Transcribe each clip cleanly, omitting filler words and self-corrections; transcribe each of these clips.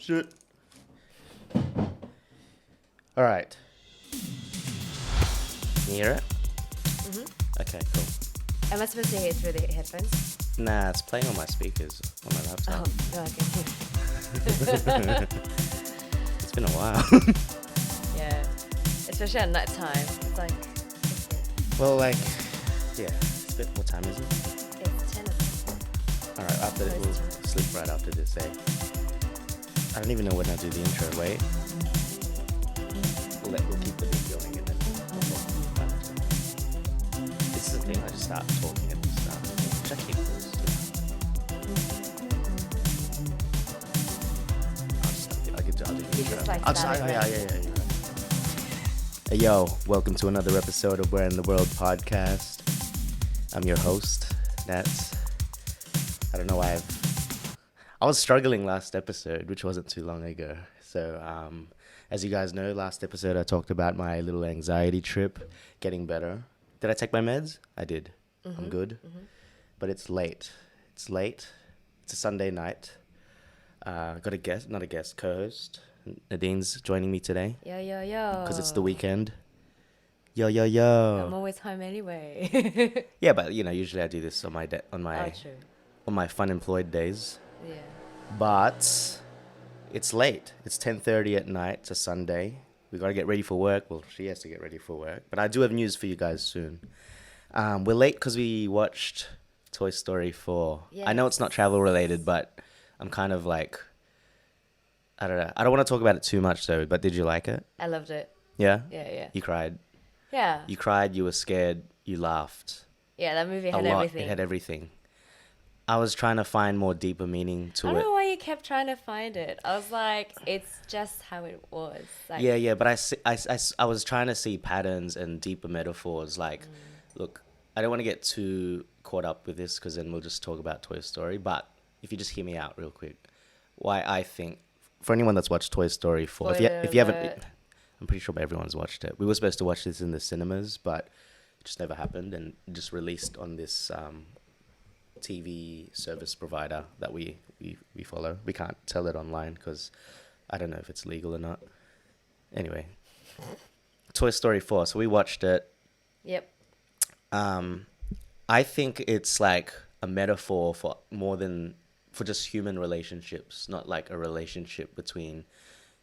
Shit. All right. Can you hear it? Okay, cool. Am I supposed to hear it through the headphones? Nah, it's playing on my speakers on my laptop. Oh, okay. It's been a while. Yeah. Especially at night time. It's like, Well, like, yeah. It's a bit, what time is it? it's 10 o'clock. All right, after this, we'll sleep right after this, eh? I don't even know when I do the intro. Wait. We'll keep the beat going and then this is the thing. I just start talking at the start. Should I keep this? I'll do the You intro. just, like, Yeah. You're right. Hey, yo, welcome to another episode of Where in the World podcast. I'm your host, Natz. I don't know why I was struggling last episode, which wasn't too long ago. So, as you guys know, last episode I talked about my little anxiety trip getting better. Did I take my meds? I did. I'm good. But it's late. It's a Sunday night. Got a guest, not a guest, co-host. Nadine's joining me today Yo. because it's the weekend. Yo. I'm always home anyway. Yeah, but usually I do this on my True. on my FUNEMPLOYED days. Yeah. But it's late. It's 10:30 at night. It's a Sunday. We got to get ready for work. Well, she has to get ready for work. But I do have news for you guys soon. We're late because we watched Toy Story 4. Yes. I know it's not travel related, but I'm kind of like, I don't know. I don't want to talk about it too much though, but did you like it? I loved it. Yeah? Yeah. You cried. Yeah. You cried, you were scared, you laughed. Yeah, that movie A had lot. everything. It had everything. I was trying to find more deeper meaning to I it. don't know why you kept trying to find it. I was like, it's just how it was. Like, Yeah, but I was trying to see patterns and deeper metaphors. Like, look, I don't want to get too caught up with this because then we'll just talk about Toy Story. But if you just hear me out real quick, why I think, for anyone that's watched Toy Story 4, if you haven't, I'm pretty sure everyone's watched it. We were supposed to watch this in the cinemas, but it just never happened and just released on this TV service provider that we follow. We can't tell it online because I don't know if it's legal or not. Anyway, Toy Story 4. So we watched it. Yep. I think it's like a metaphor for more than for just human relationships, not like a relationship between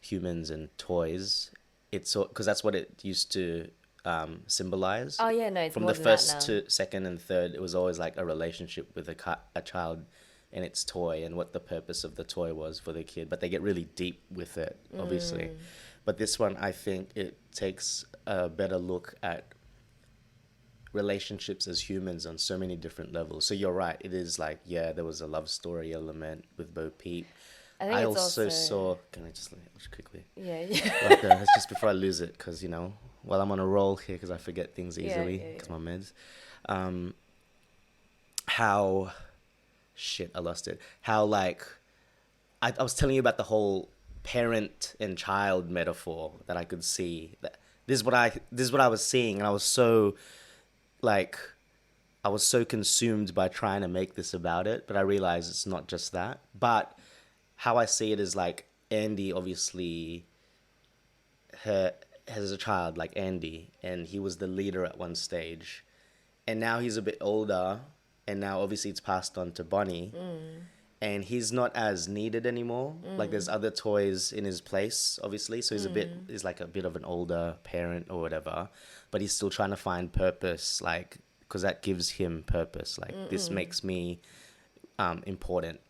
humans and toys. It's because that's what it used to symbolize. Oh, yeah, no, it's From more the than that first now. to second and third, it was always like a relationship with a child and its toy and what the purpose of the toy was for the kid. But they get really deep with it, obviously. But this one, I think it takes a better look at relationships as humans on so many different levels. So you're right. It is like, yeah, there was a love story element with Bo Peep. I think I it's also also saw, can I just quickly? Yeah. Like, it's just before I lose it, because, while I'm on a roll here, because I forget things easily, because my meds. I lost it. How, like, I was telling you about the whole parent and child metaphor that I could see. This is what I was seeing, and I was so consumed by trying to make this about it, but I realized it's not just that. But how I see it is like Andy, obviously, has a child like Andy, and he was the leader at one stage, and now he's a bit older, and now obviously it's passed on to Bonnie, and he's not as needed anymore. Like there's other toys in his place, obviously, so he's like a bit of an older parent or whatever, but he's still trying to find purpose, like, because that gives him purpose. Like this makes me important,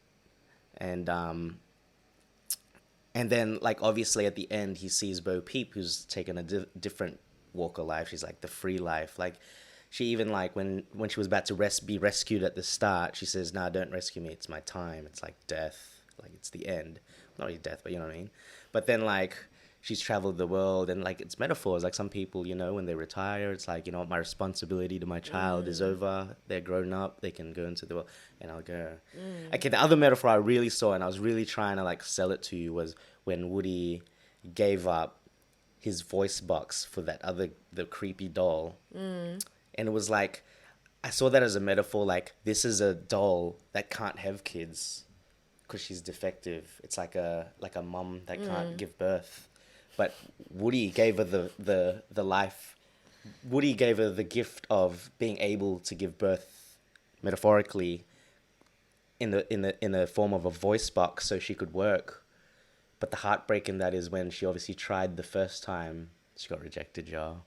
and then, like, obviously at the end, he sees Bo Peep, who's taken a different walk of life. She's like the free life. Like, she even, like, when she was about to be rescued at the start, she says, "Nah, don't rescue me. It's my time. It's like death. Like, it's the end." Not really death, but you know what I mean? But then, like, she's traveled the world, and, like, it's metaphors. Like, some people, when they retire, it's like, my responsibility to my child is over. They're grown up. They can go into the world, and I'll go. Okay, the other metaphor I really saw, and I was really trying to, like, sell it to you, was when Woody gave up his voice box for the creepy doll. And it was like, I saw that as a metaphor, like, this is a doll that can't have kids because she's defective. It's like a mum that can't give birth, but Woody gave her the life. Woody gave her the gift of being able to give birth, metaphorically, in the form of a voice box, so she could work. But the heartbreak in that is when she obviously tried the first time, she got rejected, y'all.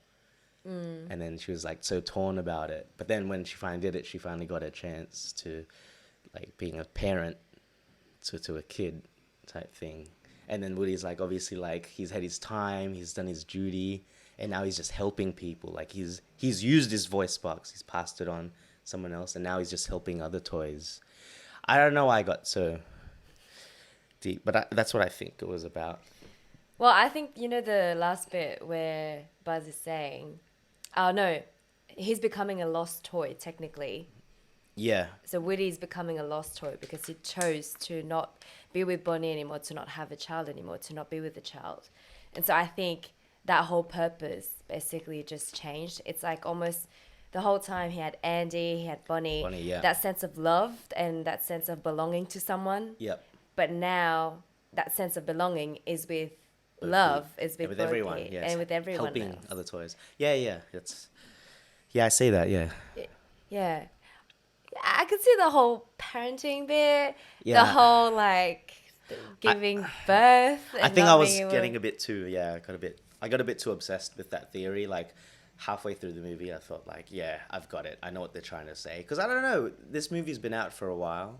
And then she was like so torn about it. But then when she finally did it, she finally got a chance to, like, being a parent to a kid type thing. And then Woody's like, obviously, like, he's had his time, he's done his duty, and now he's just helping people. Like, he's used his voice box, he's passed it on someone else, and now he's just helping other toys. I don't know why I got so deep, but that's what I think it was about. Well, I think, you know, the last bit where Buzz is saying, oh, no, he's becoming a lost toy, technically. Yeah. So Woody's becoming a lost toy because he chose to not be with Bonnie anymore, to not have a child anymore, to not be with the child. And so I think that whole purpose basically just changed. It's like almost the whole time he had Andy, he had Bonnie, yeah. that sense of love and that sense of belonging to someone. Yep. But now that sense of belonging is with love, is with everyone, yes, and with everyone helping else. other toys. Yeah. I say that. Yeah. Yeah. I could see the whole parenting bit, Yeah. the whole like giving birth. And I think not I was being able- getting a bit too. Yeah, I got a bit too obsessed with that theory. Like, halfway through the movie, I thought, like, yeah, I've got it. I know what they're trying to say. Because I don't know, this movie's been out for a while,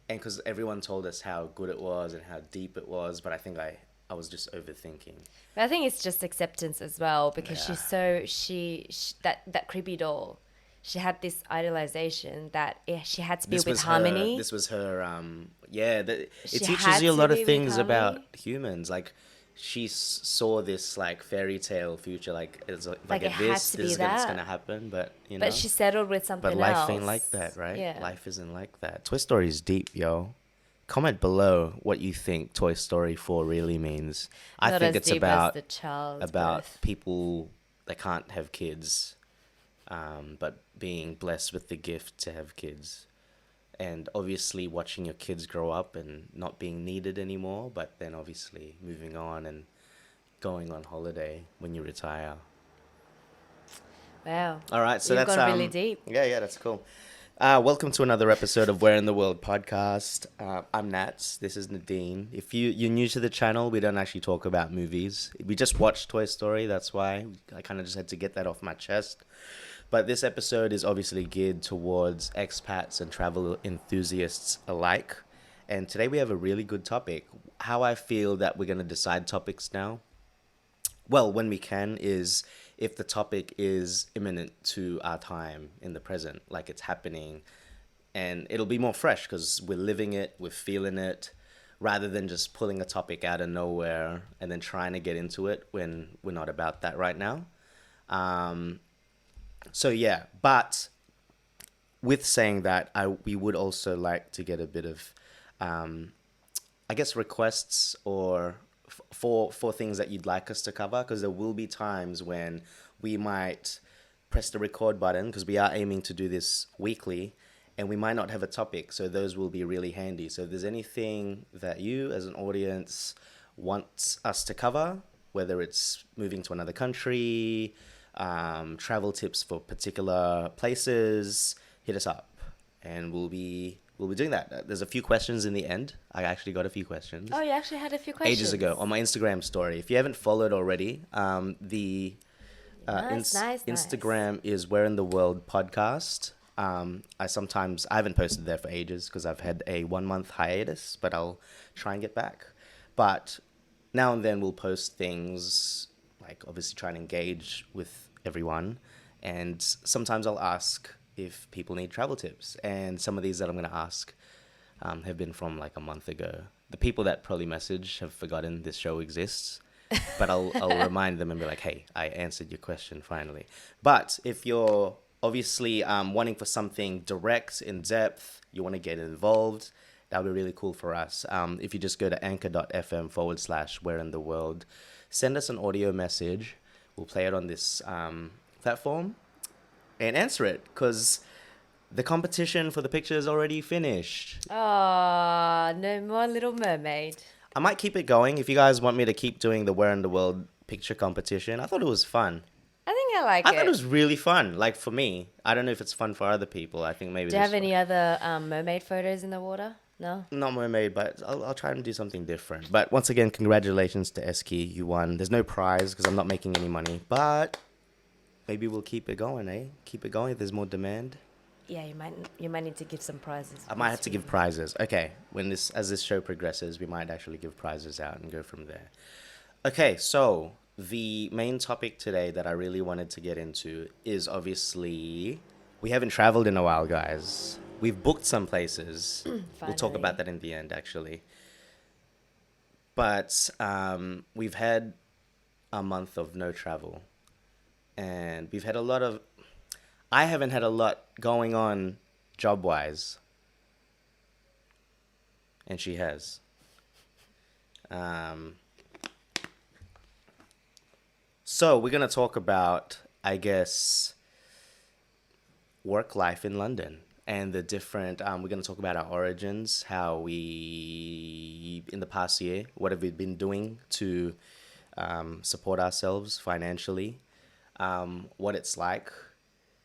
and because everyone told us how good it was and how deep it was, but I think I was just overthinking. But I think it's just acceptance as well, because Yeah. she's so she that creepy doll. She had this idolization that she had to be with Harmony. This was her. It She teaches had you a to lot be of with things about Harmony. humans. Like, she saw this like fairy tale future, like it's Like, it had to be this is that. gonna happen, but you know. But she settled with something But life else. ain't like that, right? Yeah. Life isn't like that. Toy Story is deep, yo. Comment below what you think Toy Story 4 really means. I Not think as it's deep about as the child's about birth. people that can't have kids, but being blessed with the gift to have kids. And obviously watching your kids grow up and not being needed anymore, but then obviously moving on and going on holiday when you retire. Wow. All right, so You've that's gone really deep. Yeah, that's cool. Welcome to another episode of Where in the World podcast. I'm Natz. This is Nadine. If you're new to the channel, we don't actually talk about movies. We just watched Toy Story. That's why I kind of just had to get that off my chest. But this episode is obviously geared towards expats and travel enthusiasts alike. And today we have a really good topic. How I feel that we're going to decide topics now, well, when we can, is if the topic is imminent to our time in the present, like it's happening, and it'll be more fresh because we're living it, we're feeling it, rather than just pulling a topic out of nowhere and then trying to get into it when we're not about that right now. So yeah, but with saying that, we would also like to get a bit of, I guess, requests or for things that you'd like us to cover, because there will be times when we might press the record button, because we are aiming to do this weekly, and we might not have a topic, so those will be really handy. So if there's anything that you as an audience want us to cover, whether it's moving to another country, travel tips for particular places, hit us up and we'll be doing that. There's a few questions in the end. I actually got a few questions. Oh, you actually had a few questions. Ages ago on my Instagram story. If you haven't followed already, the Nice. Instagram is Where in the World podcast. I haven't posted there for ages because I've had a 1-month hiatus, but I'll try and get back. But now and then we'll post things, like obviously try and engage with everyone. And sometimes I'll ask if people need travel tips. And some of these that I'm going to ask have been from like a month ago. The people that probably message have forgotten this show exists. But I'll remind them and be like, hey, I answered your question finally. But if you're obviously wanting for something direct, in depth, you want to get involved, that would be really cool for us. If you just go to anchor.fm/Where in the World, send us an audio message. We'll play it on this platform and answer it, because The competition for the picture is already finished. Oh, no more Little Mermaid. I might keep it going if you guys want me to keep doing the Where in the World picture competition. I thought it was fun. I think I like I it. thought it was really fun. Like for me, I don't know if it's fun for other people. I think maybe. Do you have any other mermaid photos in the water? No? Not mermaid, but I'll try and do something different. But once again, congratulations to Eski. You won. There's no prize because I'm not making any money. But maybe we'll keep it going, eh? Keep it going if there's more demand. Yeah, you might need to give some prizes. I might have to give prizes. Okay, as this show progresses, we might actually give prizes out and go from there. Okay, so the main topic today that I really wanted to get into is obviously we haven't traveled in a while, guys. We've booked some places. We'll talk about that in the end, actually. But we've had a month of no travel, and we've had a lot of. I haven't had a lot going on job-wise, and she has. So we're going to talk about, I guess, work life in London and the different, we're going to talk about our origins, how we, in the past year, what have we been doing to support ourselves financially, what it's like,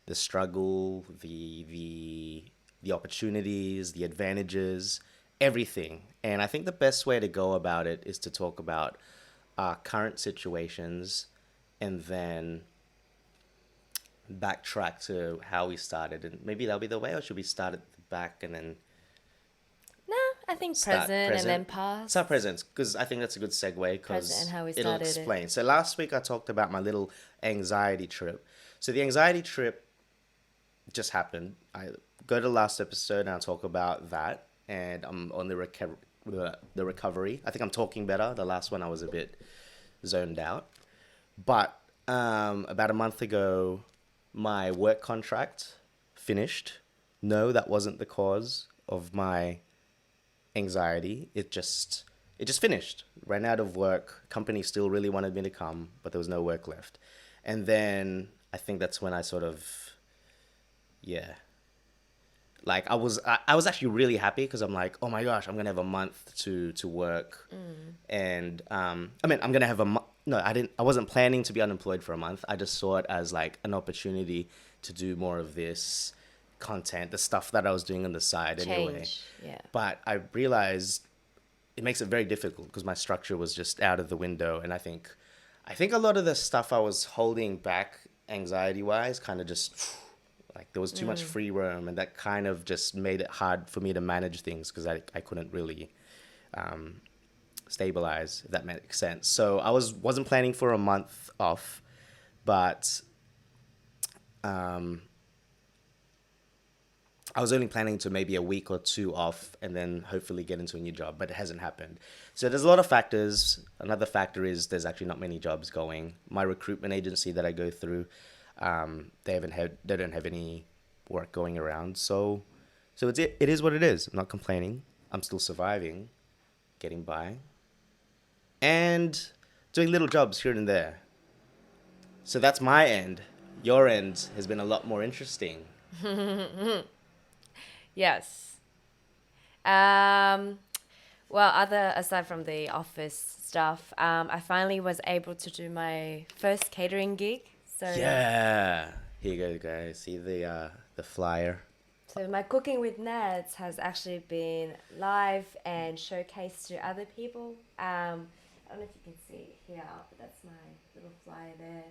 the struggle, the opportunities, the advantages, everything. And I think the best way to go about it is to talk about our current situations and then backtrack to how we started. And maybe that'll be the way, or should we start at the back and then No, I think present and then past. Start present, because I think that's a good segue, because it'll explain. So last week I talked about my little anxiety trip. So the anxiety trip just happened. I go to the last episode and I'll talk about that, and I'm on the recovery. I think I'm talking better. The last one I was a bit zoned out. But about a month ago, my work contract finished. No, that wasn't the cause of my anxiety. It just finished. Ran out of work. Company still really wanted me to come, but there was no work left. And then I think that's when I sort of, like I was actually really happy, because I'm like, oh my gosh, I'm gonna have a month to work, and I'm gonna have I wasn't planning to be unemployed for a month. I just saw it as like an opportunity to do more of this content, the stuff that I was doing on the side anyway. Yeah. But I realized it makes it very difficult because my structure was just out of the window, and I think a lot of the stuff I was holding back anxiety wise kind of just, like, there was too much free roam, and that kind of just made it hard for me to manage things, because I couldn't really stabilize, if that makes sense. So I wasn't planning for a month off, but I was only planning to maybe a week or two off and then hopefully get into a new job, but it hasn't happened. So there's a lot of factors. Another factor is there's actually not many jobs going. My recruitment agency that I go through, they don't have any work going around. So it is what it is. I'm not complaining. I'm still surviving, getting by, and doing little jobs here and there. So that's my end. Your end has been a lot more interesting. Yes. Well, aside from the office stuff, I finally was able to do my first catering gig. So Yeah. Here you go, guys. See the flyer. So my Cooking with Nads has actually been live and showcased to other people. I don't know if you can see it here, but that's my little flyer there.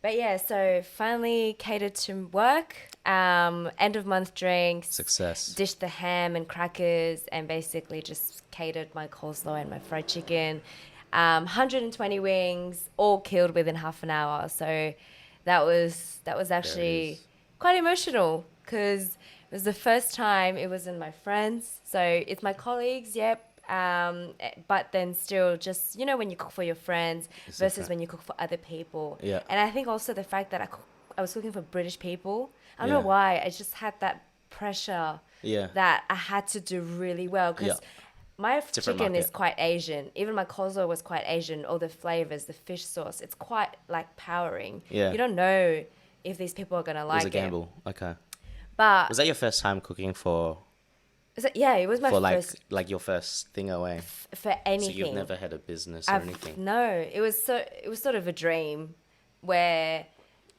But yeah, so finally catered to work. End of month drinks. Success. Dished the ham and crackers, and basically just catered my coleslaw and my fried chicken. 120 wings, all killed within half an hour. So that was actually quite emotional, because it was the first time. It wasn't my friends, so it's my colleagues. Yep. But then still, just, when you cook for your friends versus when you cook for other people. Yeah. And I think also the fact that I was cooking for British people. I don't know why. I just had that pressure that I had to do really well, because my chicken is quite Asian. Even my coleslaw was quite Asian. All the flavors, the fish sauce, it's quite like powering. Yeah. You don't know if these people are gonna It like was a gamble. Okay. But Was that your first time cooking for yeah, it was my first like your first thing away? for anything. So you've never had a business or anything? No, it was sort of a dream where,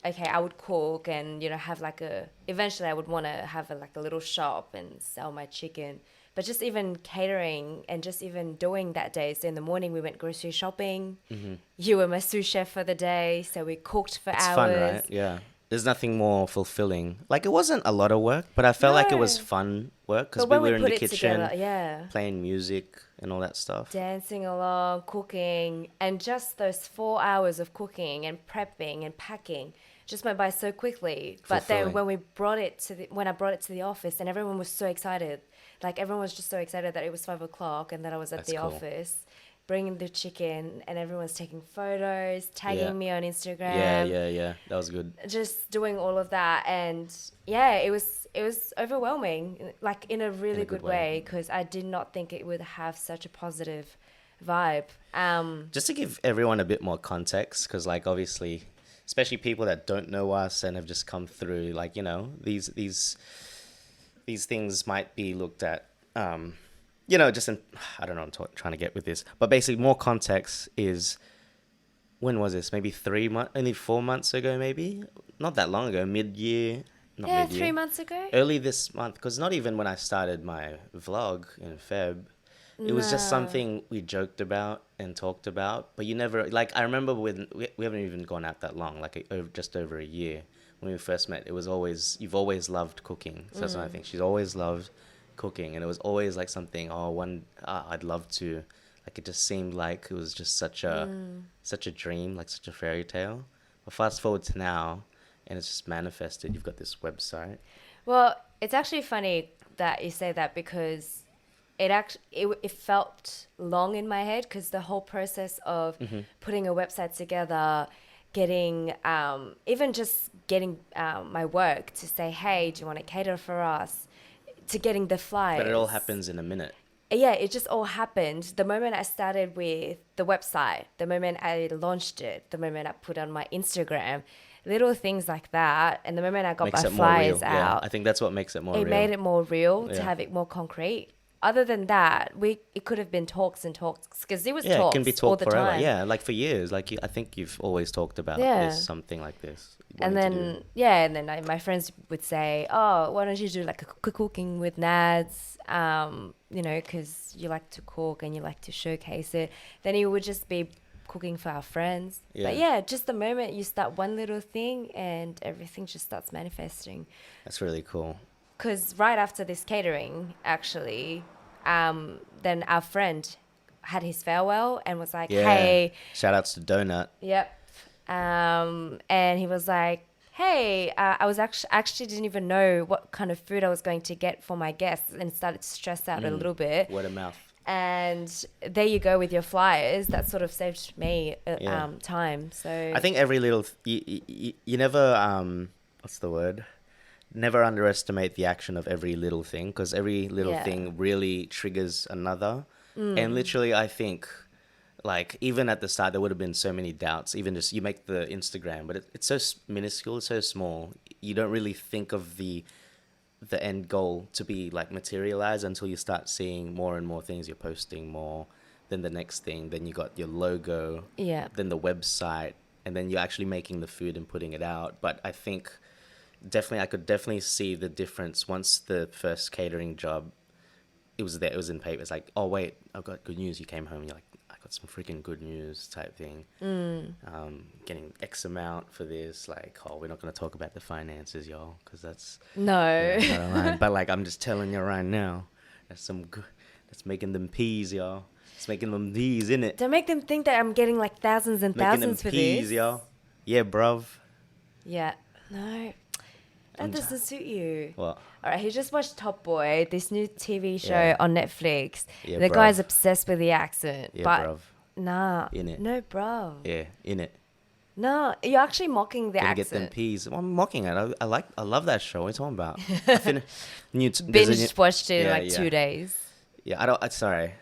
okay, I would cook and, have like eventually I would want to have like a little shop and sell my chicken. But just even catering and just even doing that day. So in the morning we went grocery shopping. Mm-hmm. You were my sous chef for the day. So we cooked for hours. It's fun, right? Yeah. There's nothing more fulfilling. Like, it wasn't a lot of work, but I felt like it was fun work because we were in the kitchen, playing music and all that stuff. Dancing along, cooking, and just those 4 hours of cooking and prepping and packing just went by so quickly. But then when I brought it to the office, and everyone was so excited, like everyone was just so excited that it was 5 o'clock and that I was at the office, bringing the chicken, and everyone's taking photos, tagging me on Instagram. Yeah. That was good. Just doing all of that, and yeah, it was overwhelming, like in a really good way, because I did not think it would have such a positive vibe. Just to give everyone a bit more context, because like obviously, especially people that don't know us and have just come through, like, these things might be looked at. Just in, I don't know what I'm trying to get with this, but basically more context is, when was this? Maybe 4 months ago, maybe? Not that long ago, mid-year. Not mid-year. 3 months ago? Early this month, because not even when I started my vlog in Feb, it was just something we joked about and talked about, but you never, like, I remember when, we haven't even gone out that long, like just over a year, when we first met, it was always, you've always loved cooking, so that's what I think, she's always loved cooking, and it was always like something, I'd love to, like, it just seemed like it was just such a dream, like such a fairy tale. But fast forward to now, and it's just manifested. You've got this website. Well, it's actually funny that you say that, because it felt long in my head, because the whole process of putting a website together, getting even just getting my work to say, hey, do you want to cater for us, to getting the flyers. But it all happens in a minute. Yeah, it just all happened. The moment I started with the website, the moment I launched it, the moment I put on my Instagram, little things like that, and the moment I got my flyers out. Yeah, I think that's what makes it more real. It made it more real, to have it more concrete. Other than that, it could have been talks and talks, because it was talks all the time. Yeah, it can be talked forever. Yeah, like for years. Like, I think you've always talked about this, something like this. And then, my friends would say, oh, why don't you do like a cooking with Nads, because you like to cook and you like to showcase it. Then it would just be cooking for our friends. Yeah. But just the moment you start one little thing and everything just starts manifesting. That's really cool. Because right after this catering, actually, then our friend had his farewell and was like, hey. Shout outs to Donut. Yep. And he was like, hey, I was actually didn't even know what kind of food I was going to get for my guests, and started to stress out a little bit. Word of mouth. And there you go with your flyers. That sort of saved me time. So I think every little, you never, what's the word? Never underestimate the action of every little thing, because every little thing really triggers another. And literally, I think, like, even at the start, there would have been so many doubts. Even just, you make the Instagram, but it's so minuscule, it's so small. You don't really think of the end goal to be, like, materialized until you start seeing more and more things. You're posting more, then the next thing, then you got your logo, then the website, and then you're actually making the food and putting it out. But I think I could definitely see the difference once the first catering job, it was there, it was in paper. It's like, oh wait, I've got good news. You came home, you're like, I got some freaking good news type thing. Getting X amount for this, like, oh, we're not going to talk about the finances, y'all, because that's but like, I'm just telling you right now, that's some good, that's making them peas, y'all. It's making them D's, innit? Don't make them think that I'm getting like thousands and thousands for peas, this. Y'all. Yeah, bruv. Yeah. No. That doesn't suit you. What? All right, he just watched Top Boy, this new TV show on Netflix. Yeah, the bruv. guy's obsessed with the accent. Yeah, but bruv. Nah. In it. No, bro. Yeah, in it. No, you're actually mocking the Gonna accent. get them peas. Well, I'm mocking it. I love that show. What are you talking about? Binge watched it in like 2 days. Yeah, sorry.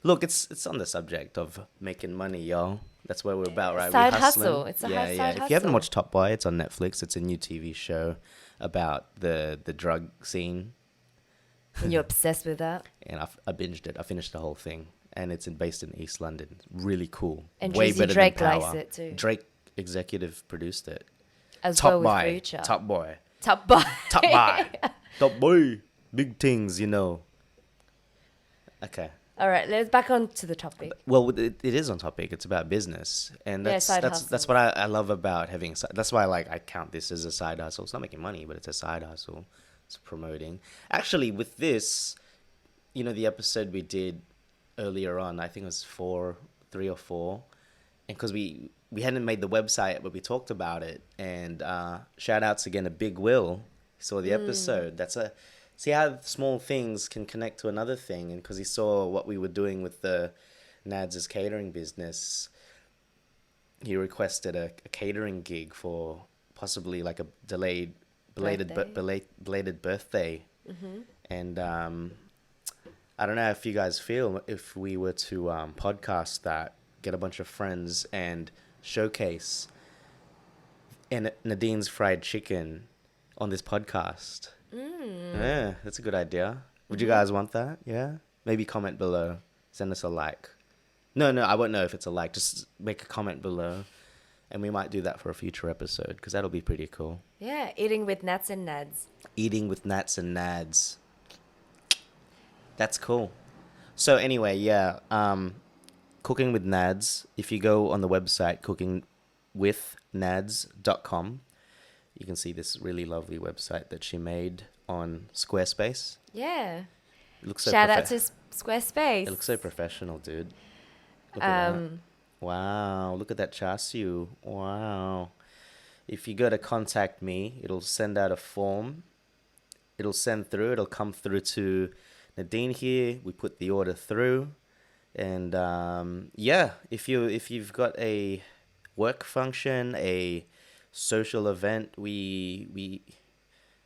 Look, it's on the subject of making money, y'all. That's what we're about, right? Side We hustling. hustle. It's a yeah. side If you haven't hustle. watched Top Boy, it's on Netflix. It's a new TV show about the drug scene, And you're obsessed with that. and I binged it. I finished the whole thing, and it's based in East London. Really cool. And Way Drizzy better Drake than Power. likes it too. Drake executive produced it. As Top well with Boy. Future. Top Boy. Top Boy. Top Boy. Top Boy. Big things, you know. Okay. All right, let's back on to the topic. Well, it is on topic. It's about business, and Yeah, that's side that's hustles. what I love about having. That's why I count this as a side hustle. It's not making money, but it's a side hustle. It's promoting. Actually, with this, the episode we did earlier on, I think it was 3 or 4, and because we hadn't made the website, but we talked about it, and shout outs again to Big Will. He saw the episode. See how small things can connect to another thing, and because he saw what we were doing with the Nads' catering business, he requested a catering gig for possibly like a belated birthday. And I don't know if you guys feel if we were to podcast that, get a bunch of friends and showcase Nadine's fried chicken on this podcast. Yeah, that's a good idea. Would you guys want that? Yeah? Maybe comment below. Send us a like. No, I won't know if it's a like. Just make a comment below. And we might do that for a future episode, because that'll be pretty cool. Yeah, eating with Natz and Nads. Eating with Natz and Nads. That's cool. So anyway, yeah. Cooking with Nads. If you go on the website, cookingwithnads.com, you can see this really lovely website that she made on Squarespace. Yeah. It looks so Shout out to Squarespace. It looks so professional, dude. Look at that. Wow, look at that char siu. Wow. If you go to contact me, it'll send out a form. It'll come through to Nadine here. We put the order through. And if you've got a work function, a social event,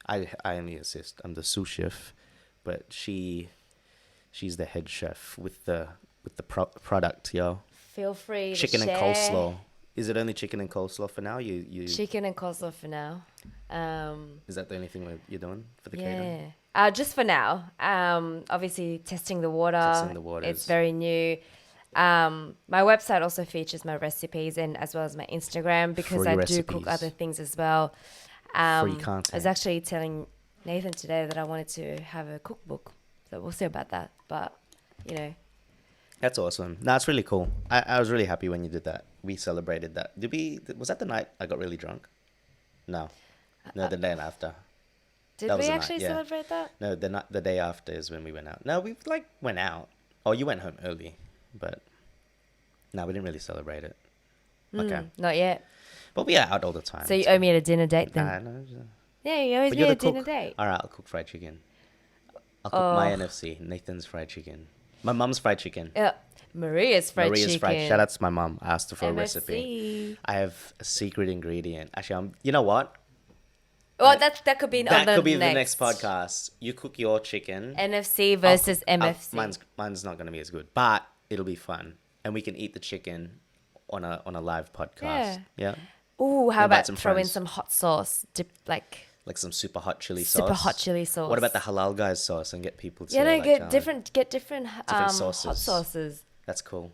I only assist. I'm the sous chef, but she's the head chef with the product, yo. Feel free to Chicken and share. coleslaw. Is it only chicken and coleslaw for now? Chicken and coleslaw for now. Is that the only thing you're doing for the catering? Yeah. Just for now. Obviously testing the water. Testing the waters. It's very new. My website also features my recipes, and as well as my Instagram, because Free I recipes. do cook other things as well. Free content. I was actually telling Nathan today that I wanted to have a cookbook, so we'll see about that. But That's awesome. No, it's really cool. I was really happy when you did that. We celebrated that. Was that the night I got really drunk? No, the day after. did That was we the night, actually yeah. celebrate that? No, the day after is when we went out. No, we went out. Oh, you went home early, but no, we didn't really celebrate it. Okay, Not yet. but we are out all the time. So you owe me a dinner date then? Nah, no, Yeah, you owe but me you're a the dinner cook. date. All right, I'll cook fried chicken. I'll cook my NFC, Nathan's fried chicken. My mum's fried chicken. Yeah, Maria's fried chicken. Shout out to my mum. I asked her for a recipe. MFC. I have a secret ingredient. Actually, you know what? Well, that could be That could be the next podcast. You cook your chicken. NFC versus MFC. Mine's not going to be as good, but it'll be fun, and we can eat the chicken on a live podcast. Yeah. Ooh, how Invite about some throw in friends. some hot sauce, like some super hot chili super sauce. hot chili sauce. What about the halal guys sauce and get people to get different sauces. hot sauces, That's cool.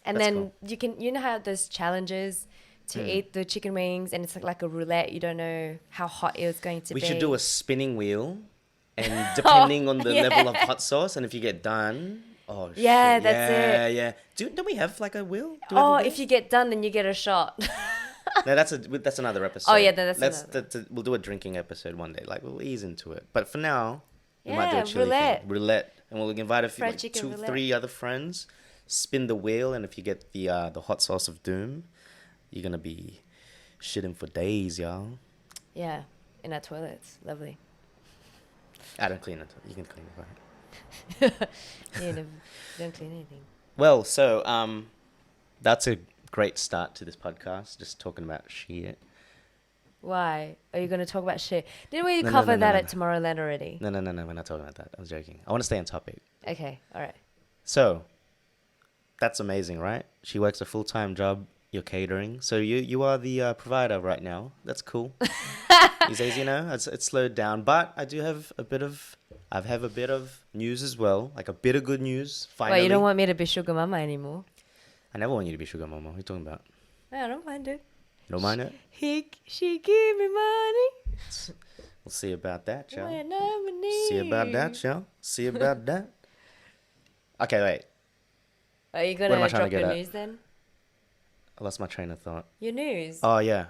and That's then cool. you can how those challenges to eat the chicken wings, and it's like a roulette. You don't know how hot it was going to be. We should do a spinning wheel, and depending on the level of hot sauce, and if you get done, Yeah, shit, that's it. Yeah. Don't we have like a wheel? Do we have a wheel? If you get done, then you get a shot. No, that's another episode. Oh, yeah, then that's another. We'll do a drinking episode one day. Like, we'll ease into it. But for now, we might do Yeah, a chili roulette. Roulette. And we'll invite a few, Fried like chicken 2, roulette. 3 other friends. Spin the wheel, and if you get the hot sauce of doom, you're gonna be shitting for days, y'all. Yeah, in our toilets, lovely. I don't clean it. You can clean it, right? Yeah, no, don't clean anything. Well, so that's a great start to this podcast. Just talking about shit. Why? Are you going to talk about shit? Didn't we No, cover that no. at Tomorrowland already? No, we're not talking about that. I was joking. I want to stay on topic. Okay, all right. So, that's amazing, right? She works a full-time job your catering. So you are the provider right now. That's cool. These days, it's slowed down, but I do have I have a bit of news as well, like a bit of good news. Well, Finally, you don't want me to be sugar mama anymore. I never want you to be sugar mama. What are you talking about? I don't mind it. You don't mind it? She give me money. We'll see about that, shall we? When I'm in need. See about that, shall? See about that. Okay, wait. Are you What am I gonna trying to drop get your at? news then? I lost my train of thought. Your news. Oh yeah,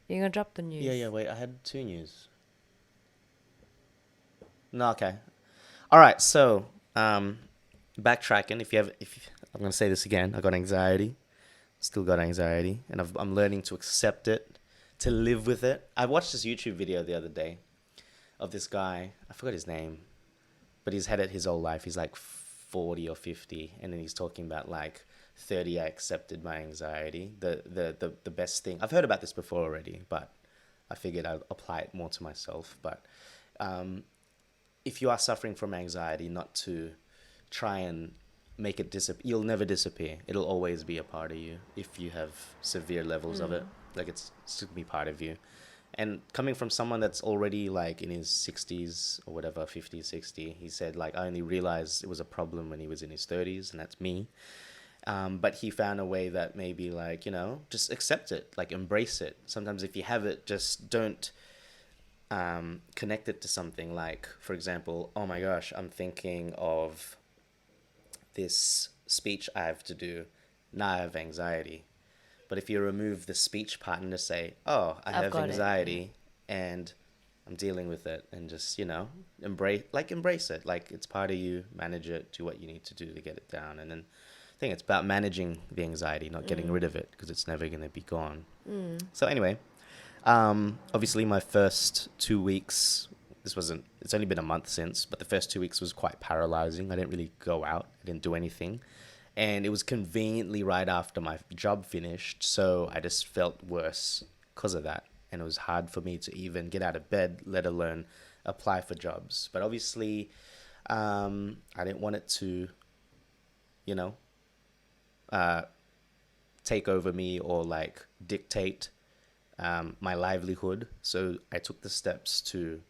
You're gonna drop the news. yeah. Wait, I had two news. No, okay. All right. So, backtracking. I'm gonna say this again. I got anxiety. Still got anxiety, and I'm learning to accept it, to live with it. I watched this YouTube video the other day of this guy. I forgot his name, but he's had it his whole life. He's like 40 or 50, and then he's talking about like 30. I accepted my anxiety. The best thing. I've heard about this before already, but I figured I'd apply it more to myself. But if you are suffering from anxiety, not to try and make it disappear. You'll never disappear. It'll always be a part of you if you have severe levels of it. Like it's still be part of you. And coming from someone that's already like in his 60s or whatever, 50, 60, he said like, I only realized it was a problem when he was in his 30s, and that's me. But he found a way that maybe like, just accept it, like embrace it. Sometimes if you have it, just don't connect it to something like, for example, oh my gosh, I'm thinking of this speech I have to do. Now I have anxiety. But if you remove the speech part and just say, oh, I have anxiety and I'm dealing with it, and just, embrace it. Like it's part of you, manage it, do what you need to do to get it down. And then I think it's about managing the anxiety, not getting rid of it, because it's never going to be gone. So anyway, obviously my first 2 weeks, it's only been a month since, but the first 2 weeks was quite paralyzing. I didn't really go out. I didn't do anything. And it was conveniently right after my job finished. So I just felt worse because of that. And it was hard for me to even get out of bed, let alone apply for jobs. But obviously, I didn't want it to, take over me or like dictate my livelihood. So I took the steps to,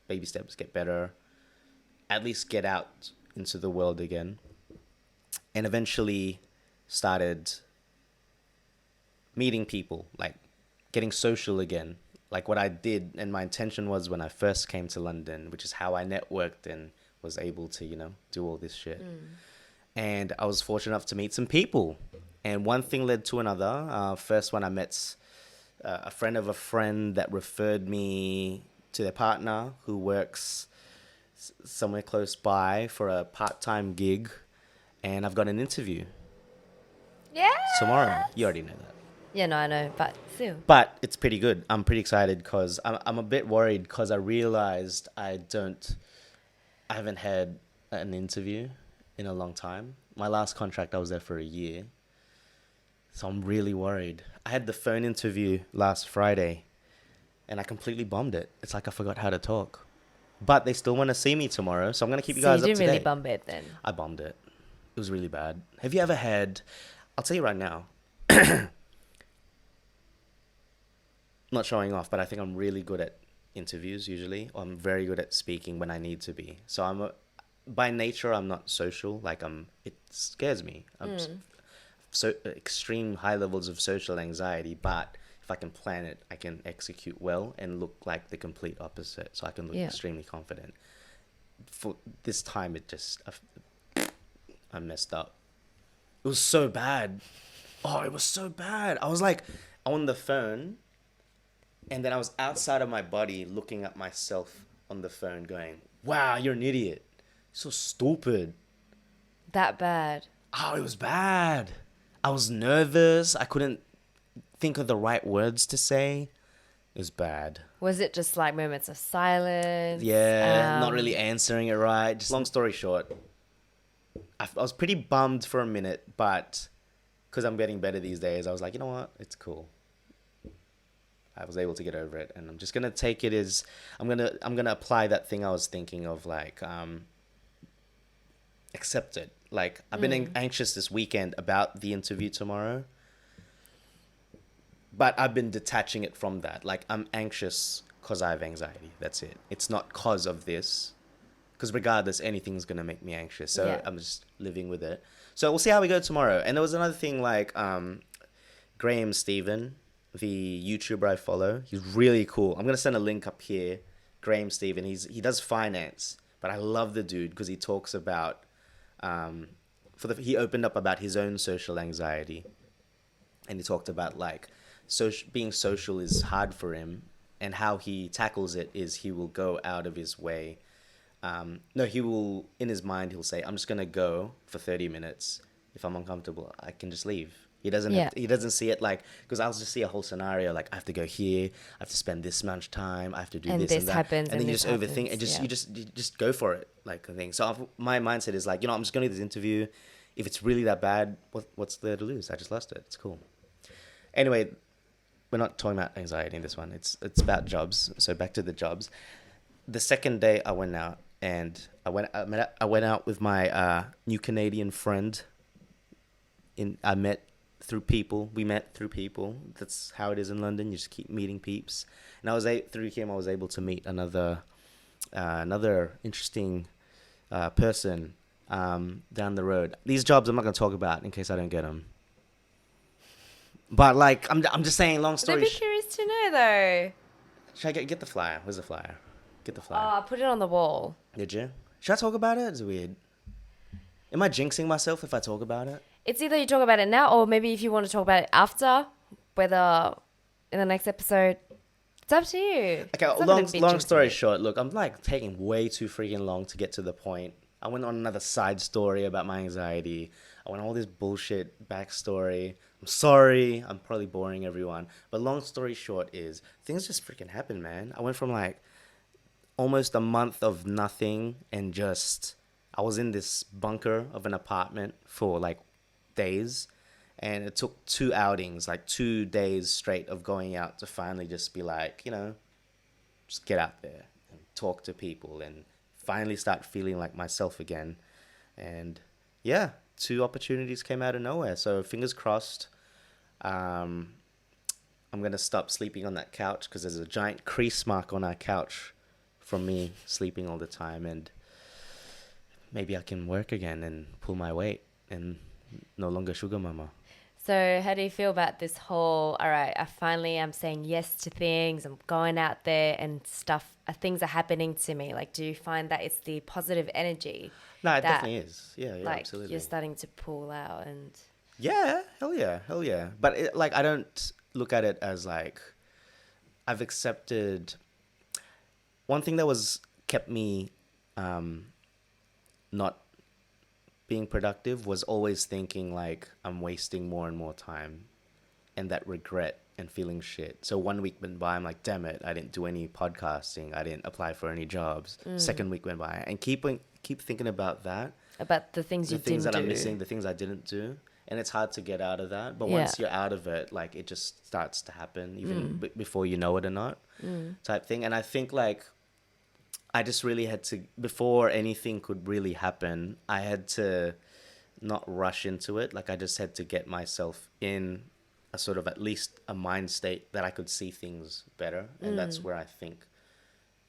baby steps, get better, at least get out into the world again. And eventually started meeting people, like getting social again. Like what I did and my intention was when I first came to London, which is how I networked and was able to, do all this shit. And I was fortunate enough to meet some people. And one thing led to another. First one, I met a friend of a friend that referred me to their partner who works somewhere close by for a part-time gig. And I've got an interview. Yeah. Tomorrow. You already know that. Yeah, no, I know, but still. But it's pretty good. I'm pretty excited because I'm a bit worried because I realized I haven't had an interview in a long time. My last contract, I was there for a year. So I'm really worried. I had the phone interview last Friday and I completely bombed it. It's like I forgot how to talk. But they still want to see me tomorrow, so I'm going to keep you guys up to date. So you didn't really bomb it then? I bombed it. It was really bad. Have you ever had... I'll tell you right now. Not showing off, but I think I'm really good at interviews usually. I'm very good at speaking when I need to be. So by nature, I'm not social. Like it scares me. So extreme high levels of social anxiety, but if I can plan it, I can execute well and look like the complete opposite. So I can look extremely confident. For this time, I messed up. It was so bad. Oh, it was so bad. I was like on the phone, and then I was outside of my body looking at myself on the phone going, wow, you're an idiot. So stupid. That bad? Oh, it was bad. I was nervous. I couldn't think of the right words to say. It was bad. Was it just like moments of silence? Yeah, not really answering it right. Just long story short, I was pretty bummed for a minute, but because I'm getting better these days, I was like, you know what? It's cool. I was able to get over it, and I'm just gonna take it as I'm gonna apply that thing I was thinking of, like accept it. Like I've been anxious this weekend about the interview tomorrow, But I've been detaching it from that. Like, I'm anxious because I have anxiety. That's it. It's not cause of this. Because regardless, anything's going to make me anxious. So Yeah. I'm just living with it. So we'll see how we go tomorrow. And there was another thing like Graham Stephen, the YouTuber I follow. He's really cool. I'm going to send a link up here. Graham Stephen. He does finance. But I love the dude because he talks about... he opened up about his own social anxiety. And he talked about like... being social is hard for him, and how he tackles it is he will go out of his way. He will, in his mind, he'll say, I'm just going to go for 30 minutes. If I'm uncomfortable, I can just leave. He doesn't he doesn't see it like, because I'll just see a whole scenario like, I have to go here, I have to spend this much time, I have to do And this this and that. happens, and then you this just overthink happens, and you just go for it, like the thing. So my mindset is like, I'm just going to do this interview. If it's really that bad, what's there to lose? I just lost it. It's cool. Anyway, we're not talking about anxiety in this one. It's about jobs. So back to the jobs. The second day I went out, and I went out with my new Canadian friend. We met through people. That's how it is in London. You just keep meeting peeps. And through him I was able to meet another interesting person down the road. These jobs I'm not going to talk about in case I don't get them. But like, I'm just saying, long story. I'd be curious to know though. Should I get the flyer? Where's the flyer? Get the Oh, flyer. I put it on the wall. Did you? Should I talk about it? It's weird. Am I jinxing myself if I talk about it? It's either you talk about it now, or maybe if you want to talk about it after, whether in the next episode. It's up to you. Okay, long story short, look, I'm like taking way too freaking long to get to the point. I went on another side story about my anxiety. I went all this bullshit backstory. I'm sorry, I'm probably boring everyone. But long story short is, things just freaking happen, man. I went from like almost a month of nothing and just... I was in this bunker of an apartment for like days. And it took 2 outings, like 2 days straight of going out to finally just be like, just get out there and talk to people and finally start feeling like myself again. And yeah, 2 opportunities came out of nowhere. So fingers crossed. I'm going to stop sleeping on that couch because there's a giant crease mark on our couch from me sleeping all the time. And maybe I can work again and pull my weight and no longer sugar mama. So how do you feel about this whole, all right, I finally am saying yes to things, I'm going out there and stuff, things are happening to me. Like, do you find that it's the positive energy? No, it definitely is. Yeah, like, absolutely. You're starting to pull out and... Yeah, hell yeah. But I don't look at it as like, I've accepted... One thing that kept me not being productive was always thinking like I'm wasting more and more time, and that regret and feeling shit. So 1 week went by, I'm like, damn it, I didn't do any podcasting, I didn't apply for any jobs. Second week went by, and keep thinking about that, about the things that I'm missing, the things I didn't do, and it's hard to get out of that. But once you're out of it, like, it just starts to happen, even before you know it or not, type thing. And I think like I just really had to, before anything could really happen, I had to not rush into it. Like, I just had to get myself in a sort of at least a mind state that I could see things better. And that's where I think,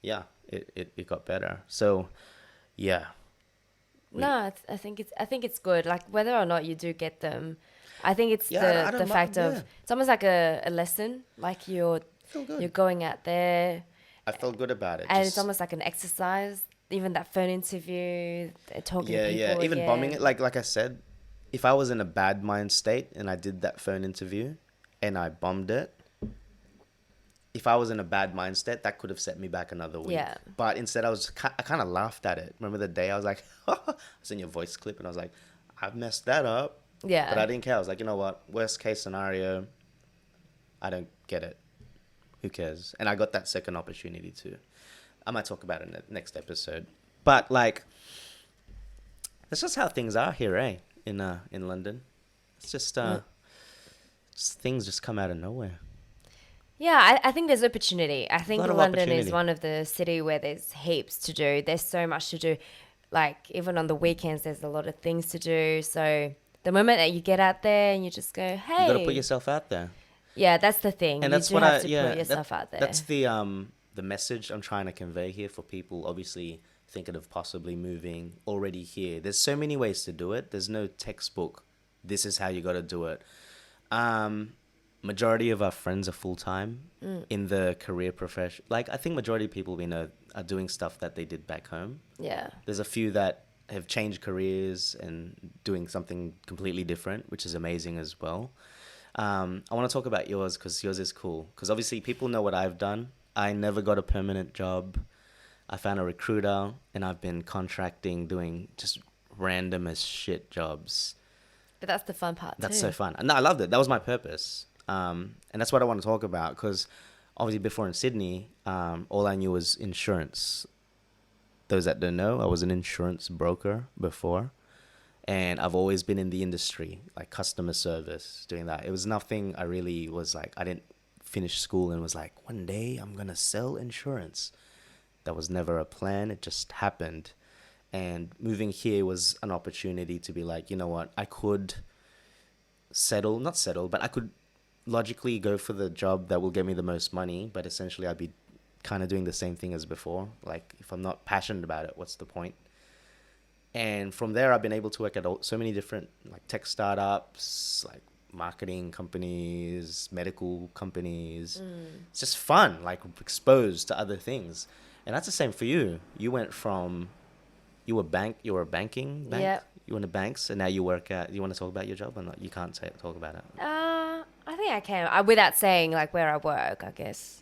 it got better. So, yeah. No, I think it's good. Like, whether or not you do get them, I think it's the fact of, it's almost like a lesson. Like, you're going out there. I felt good about it. And it's almost like an exercise. Even that phone interview, talking to people. Yeah, even bombing it. Like I said, if I was in a bad mind state and I did that phone interview and I bombed it, if I was in a bad mind state, that could have set me back another week. Yeah. But instead, I kind of laughed at it. Remember the day I was like, I was in your voice clip and I was like, I've messed that up. Yeah. But I didn't care. I was like, you know what? Worst case scenario, I don't get it. Who cares? And I got that second opportunity too. I might talk about it in the next episode. But like, that's just how things are here, in London. It's just things just come out of nowhere. Yeah, I think there's opportunity. I think London is one of the city where there's heaps to do. There's so much to do. Like, even on the weekends, there's a lot of things to do. So the moment that you get out there and you just go, hey. You got to put yourself out there. Yeah, that's the thing. And You that's do what have I to yeah put yourself out there. that's the message I'm trying to convey here for people obviously thinking of possibly moving already here. There's so many ways to do it. There's no textbook. This is how you got to do it. Majority of our friends are full time in the career profession. Like I think majority of people we know are doing stuff that they did back home. Yeah. There's a few that have changed careers and doing something completely different, which is amazing as well. I want to talk about yours because yours is cool. Because obviously people know what I've done. I never got a permanent job. I found a recruiter and I've been contracting, doing just random as shit jobs. But that's the fun part That's too. so fun. No, I loved it. That was my purpose. And that's what I want to talk about because obviously before in Sydney, all I knew was insurance. Those that don't know, I was an insurance broker before. And I've always been in the industry, like customer service, doing that. It was nothing I really was like, I didn't finish school and was like, one day I'm going to sell insurance. That was never a plan. It just happened. And moving here was an opportunity to be like, you know what, I could not settle, but I could logically go for the job that will get me the most money. But essentially I'd be kind of doing the same thing as before. Like if I'm not passionate about it, what's the point? And from there, I've been able to work at so many different like tech startups, like marketing companies, medical companies. It's just fun, like exposed to other things. And that's the same for you. You went from, you were a banking bank. Yep. You went to banks, and now you work at. You want to talk about your job or not? You can't talk about it. I think I can. Without saying like where I work, I guess.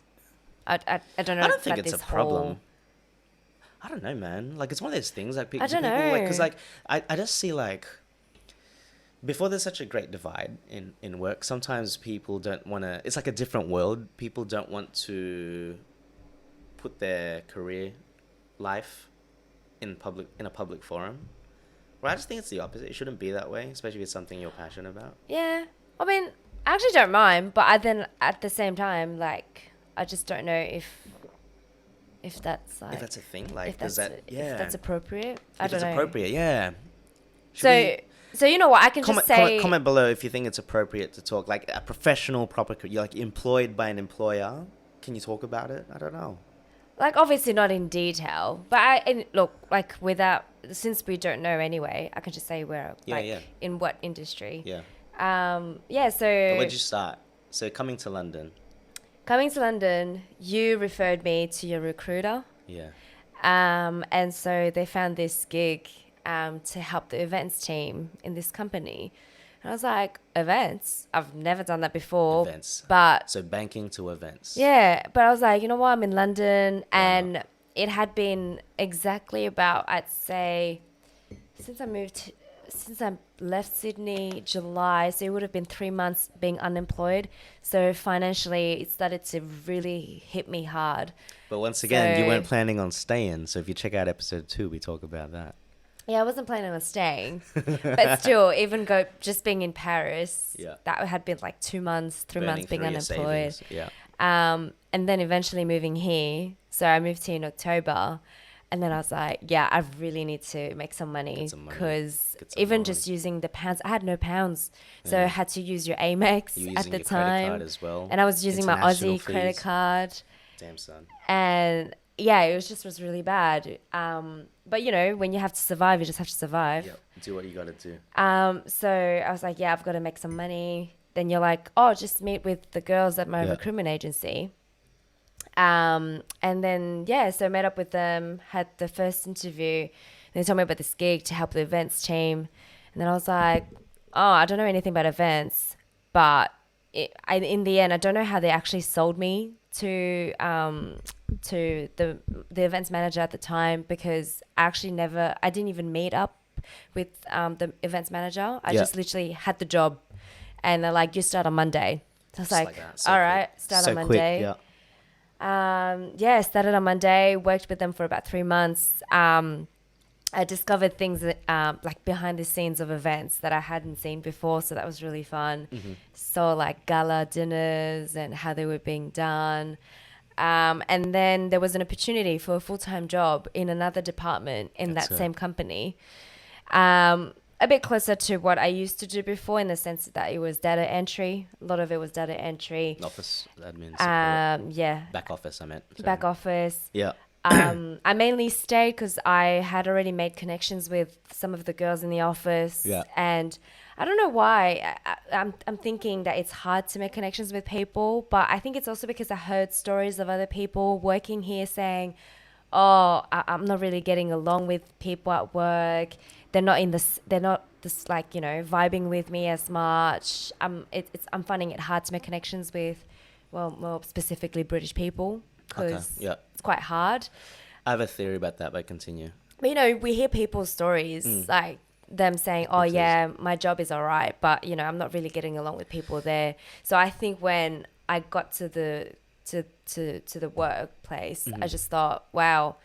I don't know. I don't think about it's a this problem. whole- I don't know, man. Like it's one of those things. Like I don't people, know. like, cause like I just see like before there's such a great divide in work. Sometimes people don't want to. It's like a different world. People don't want to put their career life in a public forum. Well, I just think it's the opposite. It shouldn't be that way, especially if it's something you're passionate about. Yeah. I mean, I actually don't mind, but then at the same time, like, I just don't know if that's like If that's a thing, like, if that's if that's appropriate. I if don't it's know. appropriate, yeah. Should So we- so you know what? I can comment, just say comment below if you think it's appropriate to talk like a professional, proper. You're like employed by an employer. Can you talk about it? I don't know. like obviously not in detail, but and look like without since we don't know anyway, I can just say where Yeah, like yeah. in what industry. Yeah. Yeah. So Where'd you start? So coming to London. coming to London, you referred me to your recruiter. Yeah. And so they found this gig to help the events team in this company. And I was like, events? I've never done that before. Events. But So banking to events. yeah, but I was like, you know what? I'm in London, and it had been exactly about, I'd say, since I left Sydney July, so it would have been 3 months being unemployed. So financially, it started to really hit me hard. But once again, you So- weren't planning on staying. So if you check out episode 2, we talk about that. Yeah, I wasn't planning on staying, but still, even just being in Paris, Yeah. that had been like 2 months, 3 Burning months being through your unemployed. savings. Yeah. And then eventually moving here. So I moved here in October, and then I was like, yeah, I really need to make some money Get some money. because Get some even more just money. using the pounds, I had no pounds, so Yeah. I had to use your Amex You're at using the your credit time, card as well. and I was using my International Aussie credit fees. card. Damn, son. And yeah, it was really bad. But you know, when you have to survive, you just have to survive. Yep. Do what you got to do. So I was like, yeah, I've got to make some money. Then you're like, oh, just meet with the girls at my Yeah. recruitment agency. And then, yeah, so I met up with them, had the first interview. They told me about this gig to help the events team. And then I was like, oh, I don't know anything about events. But in the end, I don't know how they actually sold me to the events manager at the time, because I didn't even meet up with the events manager. I Yeah. just literally had the job, and they're like, you start on Monday. So I was Just like, that. So all quick. right, start So on Monday. Quick, yeah. Yeah, started on Monday, worked with them for about 3 months. I discovered things that, like behind the scenes of events that I hadn't seen before. So that was really fun. Mm-hmm. Saw like gala dinners and how they were being done. And then there was an opportunity for a full-time job in another department in That's that it. same company. And a bit closer to what I used to do before, in the sense that it was data entry. A lot of it was data entry. Office admin support. Yeah, Back office, I meant. Sorry. back office. Yeah. I mainly stayed because I had already made connections with some of the girls in the office. Yeah. And I don't know why. I'm thinking that it's hard to make connections with people, but I think it's also because I heard stories of other people working here saying, "Oh, I'm not really getting along with people at work. They're not in this. They're not this, like, vibing with me as much. I'm finding it hard to make connections with, well, more specifically British people, because Yeah. it's quite hard. I have a theory about that, but continue. But we hear people's stories, like them saying, "Oh yeah, my job is all right, but I'm not really getting along with people there." So I think when I got to the to the workplace, I just thought, wow,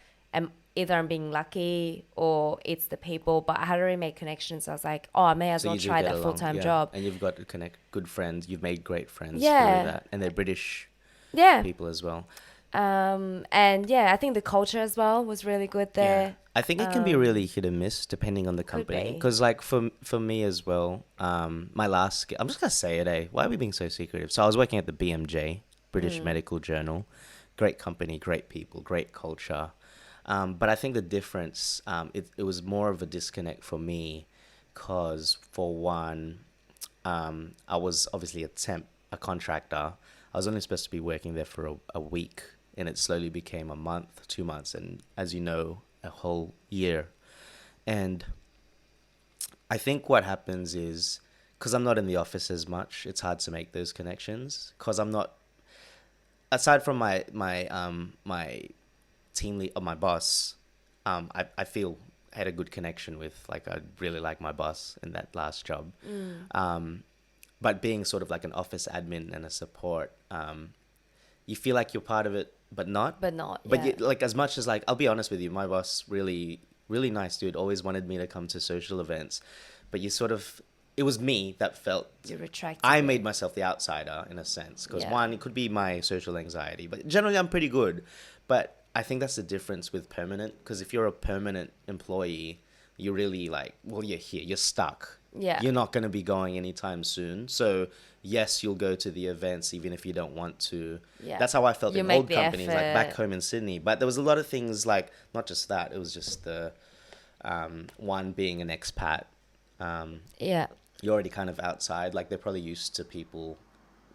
either I'm being lucky or it's the people. But I had already made connections. I was like, oh, I may as well try that full-time job. And you've got to connect good friends. You've made great friends through Yeah. that. And they're British people as well. And yeah, I think the culture as well was really good there. Yeah. I think it can be really hit and miss depending on the Could company. be. Because like for me as well, my last, I'm just going to say it, eh? Why are we being so secretive? So I was working at the BMJ, British Medical Journal. Great company, great people, great culture. But I think the difference, it was more of a disconnect for me because, for one, I was obviously a contractor. I was only supposed to be working there for a week, and it slowly became a month, 2 months, and as you know, a whole year. And I think what happens is, because I'm not in the office as much, it's hard to make those connections because I'm not, aside from my team lead or my boss, I feel I had a good connection with, like, I really like my boss in that last job. But being sort of like an office admin and a support, you feel like you're part of it, but not. But not, But yeah. like, as much as, like, I'll be honest with you, my boss, really, really nice dude, always wanted me to come to social events, but it was me that felt You retract. I made myself the outsider in a sense because one, it could be my social anxiety, but generally I'm pretty good. But I think that's the difference with permanent, because if you're a permanent employee, you're really like, well, you're here, you're stuck. Yeah. You're not going to be going anytime soon. So yes, you'll go to the events even if you don't want to. Yeah. That's how I felt You in make old the companies, like back effort. home in Sydney. But there was a lot of things, like, not just that, it was just the one, being an expat. Yeah. You're already kind of outside. Like, they're probably used to people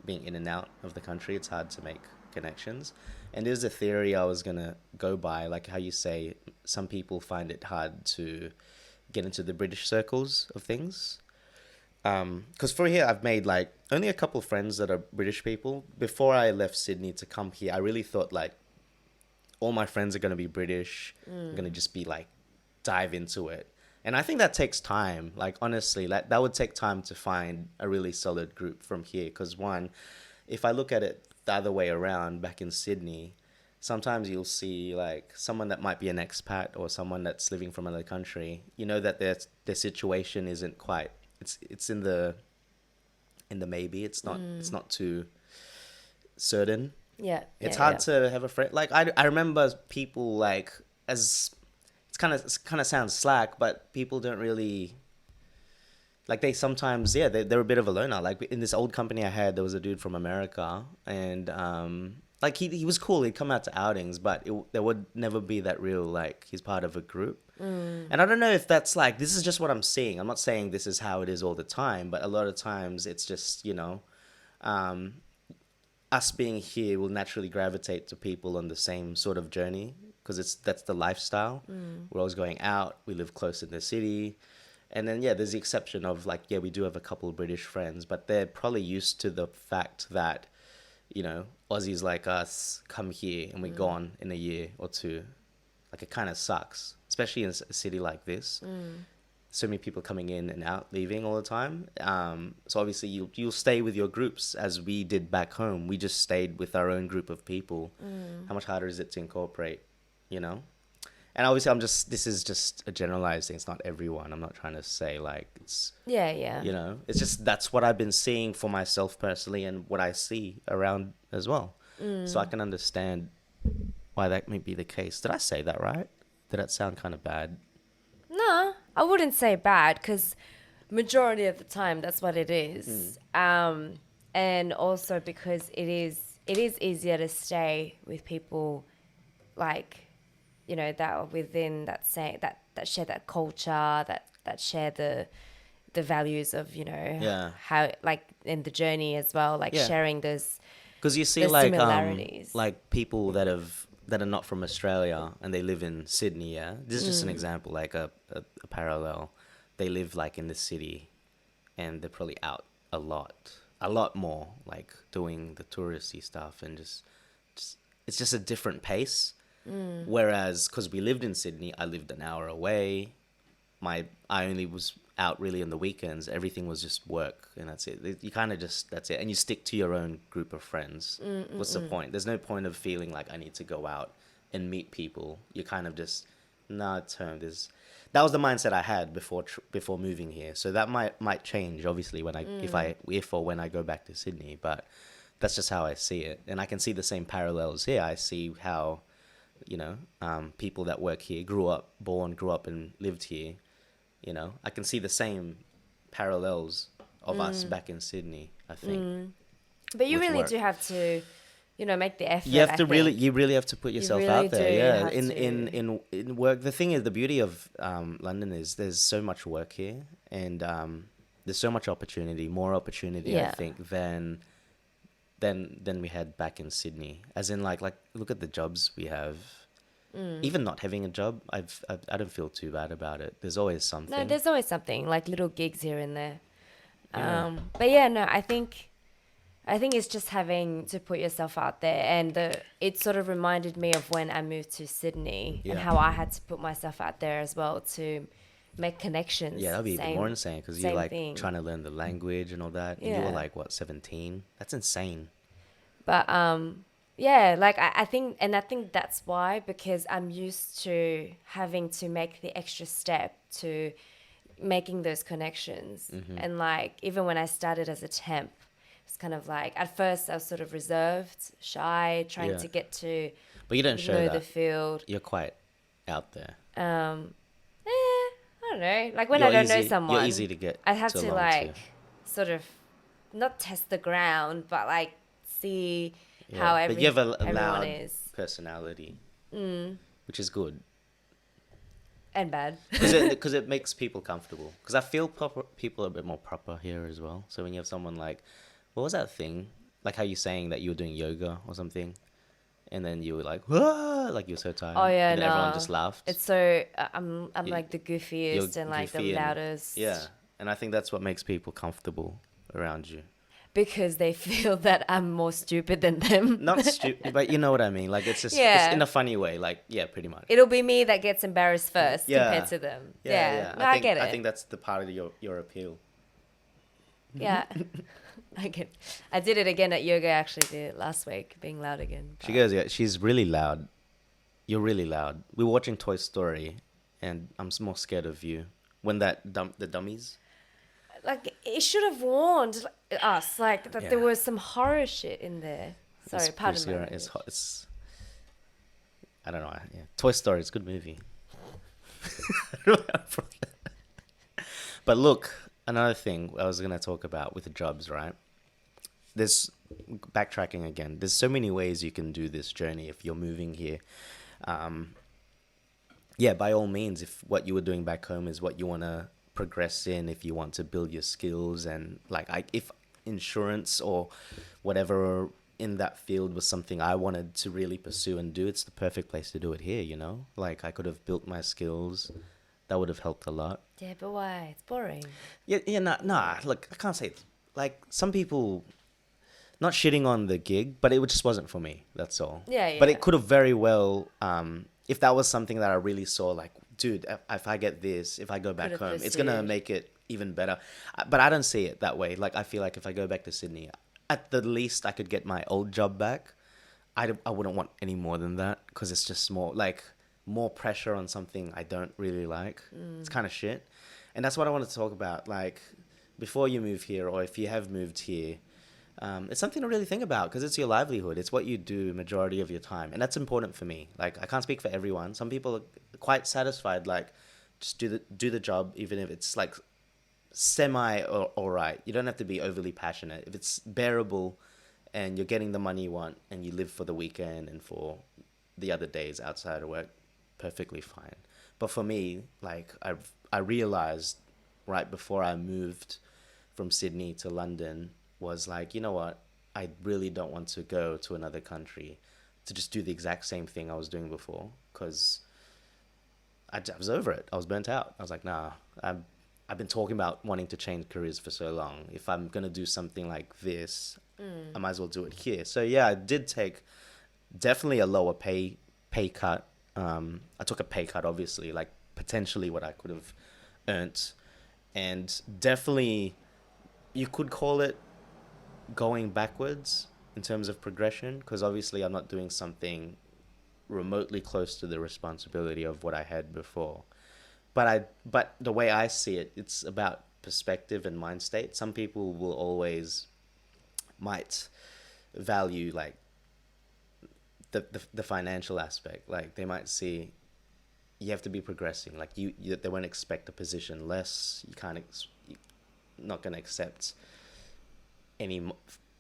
being in and out of the country. It's hard to make connections. And there's a theory I was going to go by, like how you say some people find it hard to get into the British circles of things. Because for here, I've made, like, only a couple of friends that are British people. Before I left Sydney to come here, I really thought, like, all my friends are going to be British. I'm going to just be, like, dive into it. And I think that takes time. Like, honestly, that would take time to find a really solid group from here. Because, one, if I look at it the other way around back in Sydney, sometimes you'll see, like, someone that might be an expat or someone that's living from another country. You know that their situation isn't quite. It's in the maybe. It's not too certain. Yeah. It's hard to have a friend. Like, I remember people, like, as it's kind of sounds slack, but people don't really, like, they sometimes, they're a bit of a loner. Like, in this old company I had, there was a dude from America, and like, he was cool. He'd come out to outings, but there would never be that real, like, he's part of a group. And I don't know if that's, like, this is just what I'm seeing. I'm not saying this is how it is all the time, but a lot of times it's just, us being here will naturally gravitate to people on the same sort of journey, because that's the lifestyle. We're always going out. We live close in the city. And then, there's the exception of, like, we do have a couple of British friends, but they're probably used to the fact that, Aussies like us come here and we're gone in a year or two. Like, it kind of sucks, especially in a city like this. So many people coming in and out, leaving all the time. So obviously you'll stay with your groups, as we did back home. We just stayed with our own group of people. How much harder is it to incorporate, And obviously this is just a generalized thing. It's not everyone. I'm not trying to say, like, it's... Yeah. It's just, that's what I've been seeing for myself personally and what I see around as well. So I can understand why that may be the case. Did I say that right? Did that sound kind of bad? No, I wouldn't say bad because majority of the time that's what it is. And also because it is easier to stay with people like, you know, that are within that same that share that culture, that share the values of, you know, Yeah. how, like, in the journey as well, like Yeah. sharing those Because you see, the like similarities. like people that are not from Australia and they live in Sydney. Yeah, this is just an example, like a parallel. They live like in the city, and they're probably out a lot more, like doing the touristy stuff, and just it's just a different pace. Whereas, because we lived in Sydney, I lived an hour away. I only was out really on the weekends. Everything was just work, and that's it. You kind of just, that's it, and you stick to your own group of friends. What's the point? There's no point of feeling like I need to go out and meet people. You kind of just, no, it's home. That was the mindset I had before moving here. So that might change, obviously, when if or when I go back to Sydney. But that's just how I see it, and I can see the same parallels here. I see how, you know, people that work here grew up and lived here. You know, I can see the same parallels of us back in Sydney, I think. But you with really work. do have to, you know, make the effort. You have to I think. you really have to put yourself really out there. do Yeah, have in work. The thing is, the beauty of London is there's so much work here, and there's so much opportunity, more opportunity, I Yeah. think, than we had back in Sydney. As in, like look at the jobs we have. Even not having a job, I don't feel too bad about it. There's always something. No, there's always something, like little gigs here and there. Yeah. But yeah, no, I think it's just having to put yourself out there, and it sort of reminded me of when I moved to Sydney and Yeah. how I had to put myself out there as well to make connections. Yeah, that'd be even more insane because you're same like thing. trying to learn the language and all that. And you were Yeah. like, what, 17? That's insane. But yeah, like I think that's why, because I'm used to having to make the extra step to making those connections. And like even when I started as a temp, it's kind of like at first I was sort of reserved, shy, trying Yeah. to get to But you don't show know that. the field. You're quite out there. I don't know. Like when You're I don't know easy- someone, you're easy to get I have to to along like to. sort of not test the ground, but like see Yeah. how But you have a everyone loud is. personality, which is good. And bad. Because it makes people comfortable. Because I feel people are a bit more proper here as well. So when you have someone like, what was that thing? Like how you're saying that you were doing yoga or something, and then you were like, "Whoa!" Like you were so tired. Oh yeah, and no. everyone just laughed. It's so I'm You- like the You're goofiest and like the goofy and- loudest. Yeah, and I think that's what makes people comfortable around you. Because they feel that I'm more stupid than them. Not stupid, but you know what I mean. Like it's just Yeah. it's in a funny way. Like yeah, pretty much. It'll be me that gets embarrassed first Yeah. compared to them. Yeah, Yeah. No, I get it. I think that's the part of your appeal. Yeah. I did it again at yoga. I actually did it last week, being loud again. She goes, yeah, she's really loud. You're really loud. We were watching Toy Story, and I'm more scared of you. When the dummies. Like it should have warned us, like that there Yeah. was some horror shit in there. Sorry, It's pardon pretty me. scary. It's I don't know. Yeah. Toy Story, it's a good movie. But look, another thing I was gonna talk about with the jobs, right? There's backtracking again. There's so many ways you can do this journey if you're moving here. Yeah, by all means, if what you were doing back home is what you want to progress in, if you want to build your skills, and like if insurance or whatever in that field was something I wanted to really pursue and do, it's the perfect place to do it here, you know? Like I could have built my skills. That would have helped a lot. Yeah, but why? It's boring. Yeah, nah, look, I can't say it. Like some people, not shitting on the gig, but it just wasn't for me. That's all. Yeah, But yeah. it could have very well, if that was something that I really saw, like, dude, if I get this, if I go back Could home, have it's gonna pursued. make it even better. But I don't see it that way. Like I feel like if I go back to Sydney, at the least I could get my old job back. I wouldn't want any more than that because it's just more pressure on something I don't really like. It's kind of shit. And that's what I wanted to talk about. Like, before you move here, or if you have moved here, it's something to really think about because it's your livelihood. It's what you do majority of your time. And that's important for me. Like, I can't speak for everyone. Some people are quite satisfied, like, just do the job, even if it's like semi or all right. You don't have to be overly passionate. If it's bearable and you're getting the money you want and you live for the weekend and for the other days outside of work, perfectly fine. But for me, like I realized right before I moved from Sydney to London was like, you know what? I really don't want to go to another country to just do the exact same thing I was doing before, because I was over it. I was burnt out. I was like, nah, I've been talking about wanting to change careers for so long. If I'm going to do something like this, I might as well do it here. So yeah, I did take definitely a lower pay cut. I took a pay cut, obviously, like potentially what I could have earned. And definitely you could call it going backwards in terms of progression, because obviously I'm not doing something remotely close to the responsibility of what I had before. But the way I see it, it's about perspective and mind state. Some people will always might value like the financial aspect. Like they might see you have to be progressing. Like they won't expect a position less. You're not going to accept any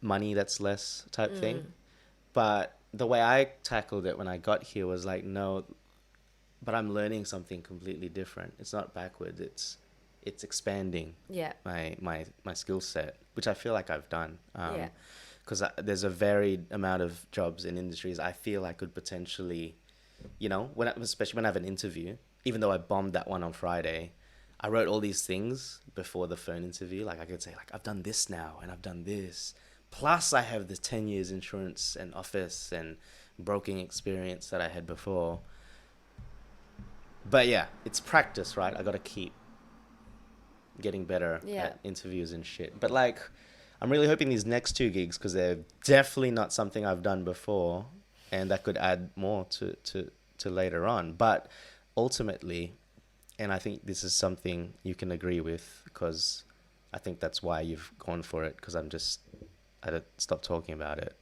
money that's less type thing. But the way I tackled it when I got here was like, no, but I'm learning something completely different. It's not backwards. It's expanding. Yeah. My skill set, which I feel like I've done. Yeah. Because there's a varied amount of jobs and industries I feel I could potentially, especially when I have an interview, even though I bombed that one on Friday, I wrote all these things before the phone interview. Like I could say, like, I've done this now and I've done this. Plus I have the 10 years insurance and office and broking experience that I had before. But yeah, it's practice, right? I got to keep getting better at interviews and shit. But like, I'm really hoping these next 2 gigs, because they're definitely not something I've done before, and that could add more to later on. But ultimately, and I think this is something you can agree with, because I think that's why you've gone for it, because I don't stop talking about it.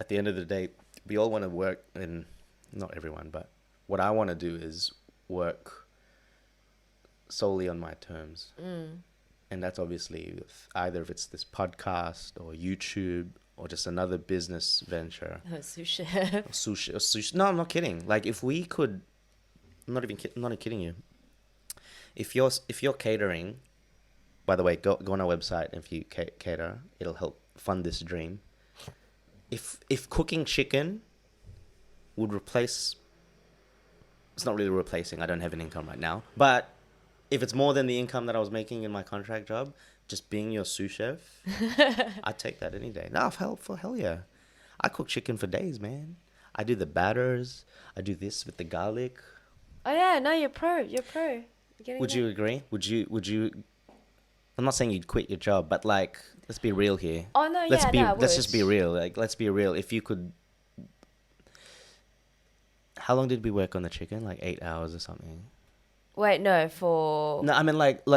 At the end of the day, we all want to work, and not everyone, but what I want to do is work solely on my terms. And that's obviously with either if it's this podcast or YouTube or just another business venture. Sushi. Sushi. No, I'm not kidding. Like if we could, I'm not even kidding you. If you're catering, by the way, go on our website. If you cater, it'll help fund this dream. If cooking chicken would replace, it's not really replacing. I don't have an income right now, but if it's more than the income that I was making in my contract job, just being your sous chef, I'd take that any day. No, hell yeah. I cook chicken for days, man. I do the batters. I do this with the garlic. Oh yeah, no, you're pro. Would you agree? Would you? I'm not saying you'd quit your job, but like, let's be real here. Oh no, Let's just be real. Like, let's be real. If you could, how long did we work on the chicken? Like 8 hours or something. Wait, no, for... No, I mean like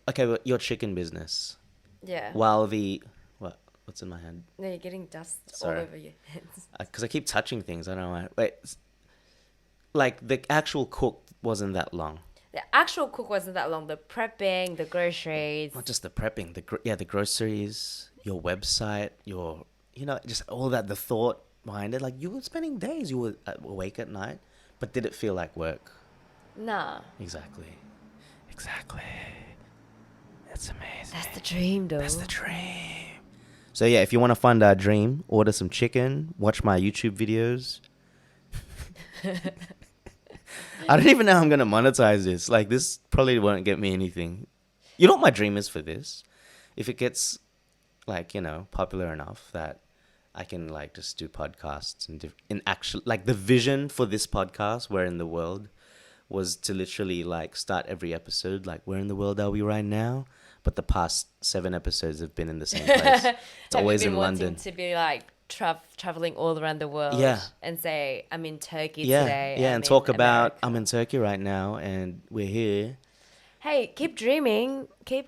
okay, well, your chicken business. Yeah. While what's in my hand? No, you're getting dust all over your hands. Because I keep touching things. I don't know why. Wait, like the actual cook wasn't that long. The actual cook wasn't that long. The prepping, the groceries. Not just the prepping, the groceries, your website, just all that, the thought behind it. Like you were spending days, you were awake at night, but did it feel like work? Nah. Exactly. That's amazing. That's the dream, though. That's the dream. So yeah, if you want to fund our dream, order some chicken, watch my YouTube videos. I don't even know how I'm going to monetize this. Like, this probably won't get me anything. You know what my dream is for this? If it gets, like, popular enough that I can, like, just do podcasts in actual... Like, the vision for this podcast, Where in the World, was to literally, like, start every episode, like, where in the world are we right now? But the past 7 episodes have been in the same place. It's always in London. To be, like, traveling all around the world. Yeah. And say, I'm in Turkey today. Yeah, and talk about, I'm in Turkey right now, and we're here. Hey, keep dreaming. You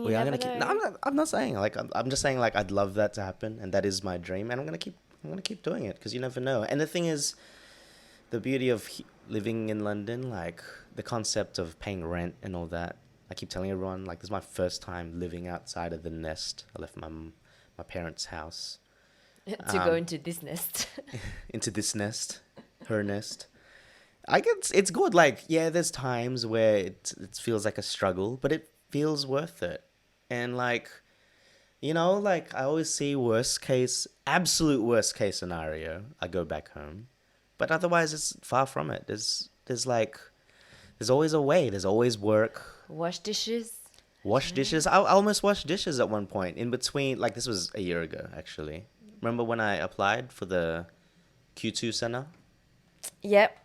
never know. No, I'm not saying, like, I'm just saying, like, I'd love that to happen, and that is my dream, and I'm gonna keep doing it, because you never know. And the thing is, the beauty of living in London, like, the concept of paying rent and all that. I keep telling everyone, like, this is my first time living outside of the nest. I left my parents' house To go into this nest. into this nest, her nest. I guess it's good. Like, yeah, there's times where it feels like a struggle, but it feels worth it. And like, you know, like I always see absolute worst case scenario. I go back home, but otherwise it's far from it. There's always a way. There's always work. Wash dishes. Wash dishes. I almost washed dishes at one point in between. Like this was a year ago, actually. Remember when I applied for the Q2 center? Yep.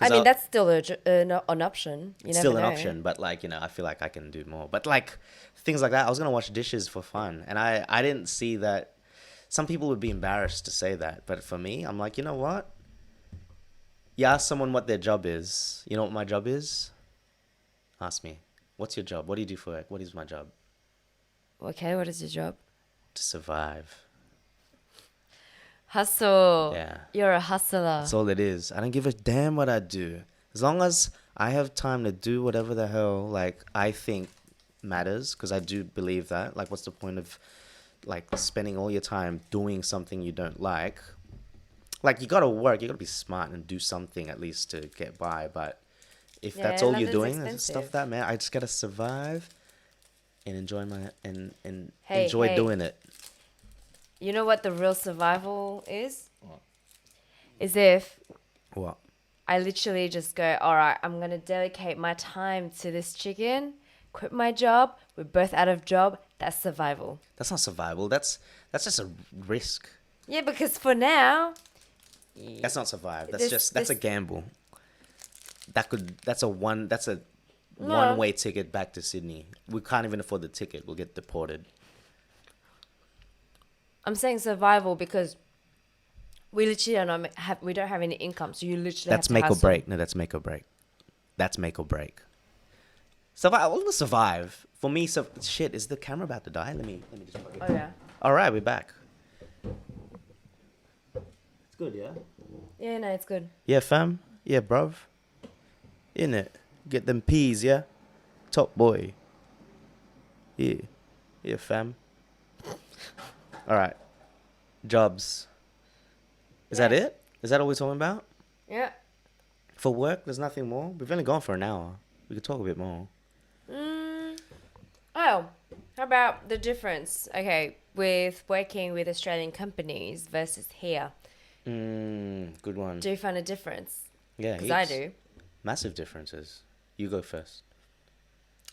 I mean, that's still an option. You It's never still an know. option, but like, you know, I feel like I can do more. But like things like that, I was gonna wash dishes for fun, and I didn't see that. Some people would be embarrassed to say that, but for me, I'm like, you know what? You ask someone what their job is. You know what my job is? Ask me. What's your job? What do you do for work? What is my job? Okay, what is your job? To survive. Hustle. Yeah. You're a hustler. That's all it is. I don't give a damn what I do. As long as I have time to do whatever the hell, like, I think matters, because I do believe that. Like, what's the point of, like, spending all your time doing something you don't like? Like, you gotta work. You gotta be smart and do something at least to get by. But if that's all you're London's doing, expensive. stuff that, man, I just gotta survive and enjoy Hey, enjoy doing it. You know what the real survival is? What? Is if What? I literally just go, all right, I'm going to dedicate my time to this chicken, quit my job, we're both out of job. That's survival. That's not survival. That's just a risk. Yeah, because for now, That's not survive. That's This- a gamble. That's a No. one-way ticket back to Sydney. We can't even afford the ticket. We'll get deported. I'm saying survival because we literally don't have any income. So you literally That's have to make or hustle. break. No, that's make or break. That's make or break. Survive. We'll survive. For me, shit. Is the camera about to die? Let me just plug it. Oh, yeah. All right, we're back. It's good, yeah. Yeah, no, it's good. Yeah, fam. Yeah, bruv. In it. Get them peas, yeah. Top boy. Yeah. Yeah, fam. All right. Jobs. Is that it? Is that all we're talking about? Yeah. For work, there's nothing more. We've only gone for an hour. We could talk a bit more. Oh, how about the difference? Okay, with working with Australian companies versus here. Good one. Do you find a difference? Yeah, Because I heaps. do. Massive differences. You go first.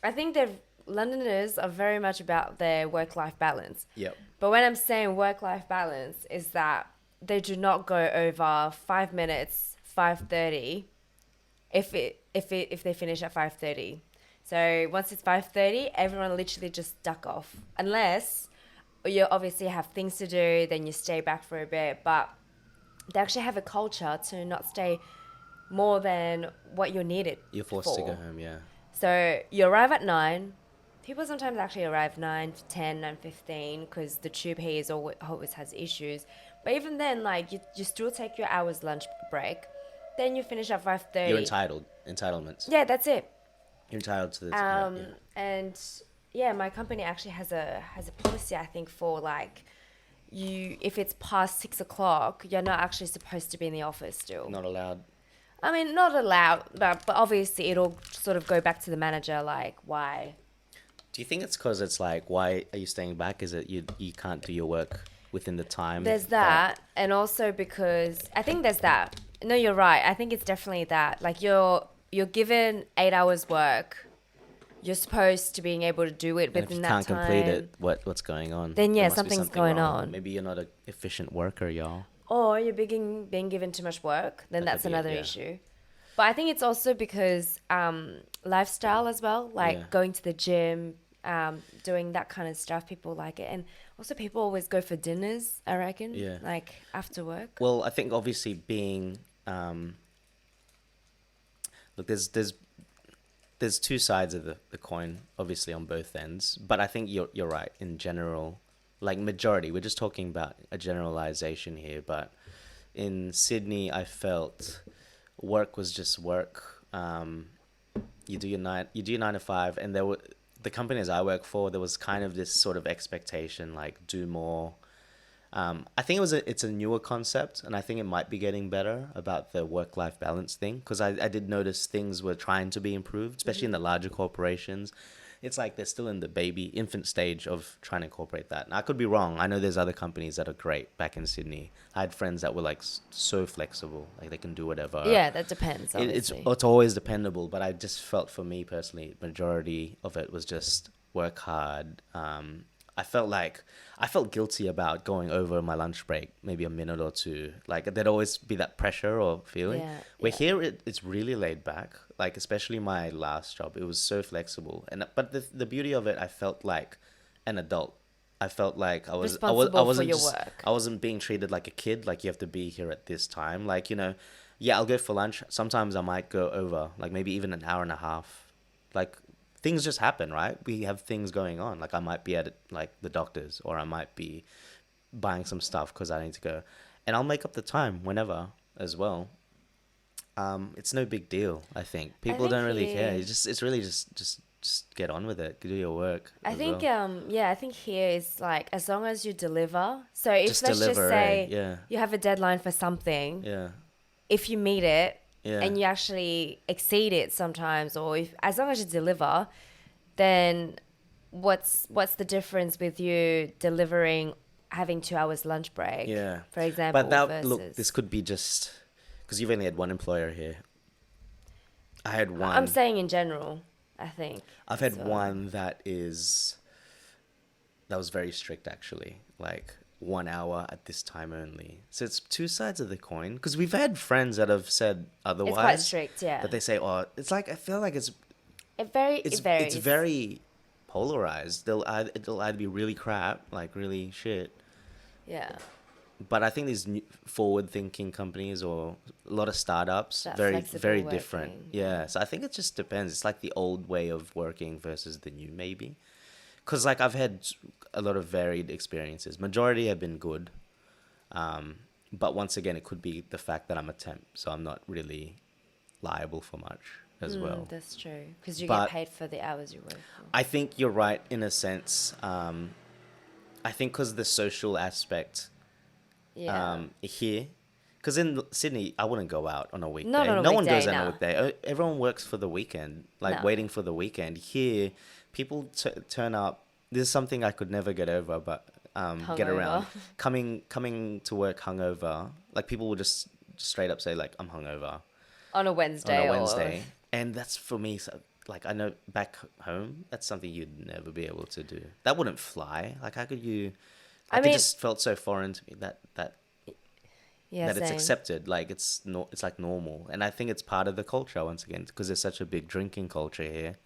I think that Londoners are very much about their work-life balance. Yep. But when I'm saying work-life balance is that they do not go over 5 minutes, 5:30 if they finish at 5:30. So once it's 5:30, everyone literally just duck off. Unless you obviously have things to do, then you stay back for a bit. But they actually have a culture to not stay more than what you're needed You're forced to for. go home, yeah. So you arrive at 9. People sometimes actually arrive 9:10, 9:15 because the tube here always has issues. But even then, like you still take your hour's lunch break. Then you finish at 5:30. You're entitled. Entitlements. Yeah, that's it. You're entitled to this. And yeah, my company actually has a policy, I think, for like if it's past 6 o'clock, you're not actually supposed to be in the office still. Not allowed. I mean, not allowed, but obviously it'll sort of go back to the manager, like why. Do you think it's because it's like, why are you staying back? Is it you can't do your work within the time? There's that, and also because I think there's that. No, you're right. I think it's definitely that. Like you're given 8 hours work. You're supposed to being able to do it And if within you that can't time. complete it, what's going on? Then, yeah, There must be something's something going wrong. on. Maybe you're not an efficient worker, y'all. Or you're being given too much work, then That that's could be it, another yeah. issue. But I think it's also because lifestyle as well, like Yeah. going to the gym, doing that kind of stuff. People like it, and also people always go for dinners. I reckon, Yeah. like after work. Well, I think obviously being look, there's two sides of the coin, obviously on both ends. But I think you're right in general. Like majority, we're just talking about a generalization here. But in Sydney, I felt work was just work. you do your 9 to 5, and the companies I work for, there was kind of this sort of expectation, like do more. I think it's a newer concept, and I think it might be getting better about the work-life balance thing, because I did notice things were trying to be improved, especially in the larger corporations. It's like they're still in the baby infant stage of trying to incorporate that. And I could be wrong. I know there's other companies that are great back in Sydney. I had friends that were like so flexible, like they can do whatever. Yeah, that depends, obviously. It's always dependable, but I just felt, for me personally, majority of it was just work hard. I felt guilty about going over my lunch break, maybe a minute or two. Like there'd always be that pressure or feeling. Yeah, Where yeah. here it's really laid back. Like especially my last job, it was so flexible. But the beauty of it, I felt like an adult. I felt like I Responsible for wasn't your just work. I wasn't being treated like a kid. Like you have to be here at this time. Like yeah, I'll go for lunch. Sometimes I might go over, like maybe even an hour and a half. Like things just happen, right? We have things going on. Like I might be at like the doctor's, or I might be buying some stuff because I need to go, and I'll make up the time whenever as well. It's no big deal. I think I people think don't really care. here, It's really just get on with it. Do your work I as think well. yeah, I think here is like as long as you deliver. So if Just let's just deliver, eh? say Yeah, you have a deadline for something, yeah, if you meet it yeah, and you actually exceed it sometimes, or if as long as you deliver, then what's the difference with you delivering having 2 hours lunch break, yeah. for But example, that look, this versus could be just because you've only had one employer here. I had I'm one. saying in general, I think I've as had well. one that was very strict actually. Like 1 hour at this time only. So it's two sides of the coin. Because we've had friends that have said It's quite otherwise. strict, yeah. That they say, oh, it's like I feel like It it's varies. very polarized. It'll either be really crap, like really shit. Yeah. But I think these forward-thinking companies or a lot of startups, That very flexible very different. working. Yeah. So I think it just depends. It's like the old way of working versus the new, maybe. Because like I've had a lot of varied experiences. Majority have been good, but once again, it could be the fact that I'm a temp, so I'm not really liable for much as well. That's true. Because you get But paid for the hours you work for. I think you're right in a sense. I think because the social aspect Yeah. here, because in Sydney, I wouldn't go out on a Not weekday. on a No one goes weekday, out on a nah. weekday. Everyone works for the weekend, like No. waiting for the weekend. Here, people turn up. This is something I could never get over, but get around. Hungover. Coming to work hungover. Like people will just straight up say like I'm hungover On a on a Wednesday or. Wednesday, and that's for me. So, like I know back home, that's something you'd never be able to do. That wouldn't fly. Like how could you? I Like it mean, just felt so foreign to me yeah, that it's same. accepted. Like it's like normal, and I think it's part of the culture once again because there's such a big drinking culture here.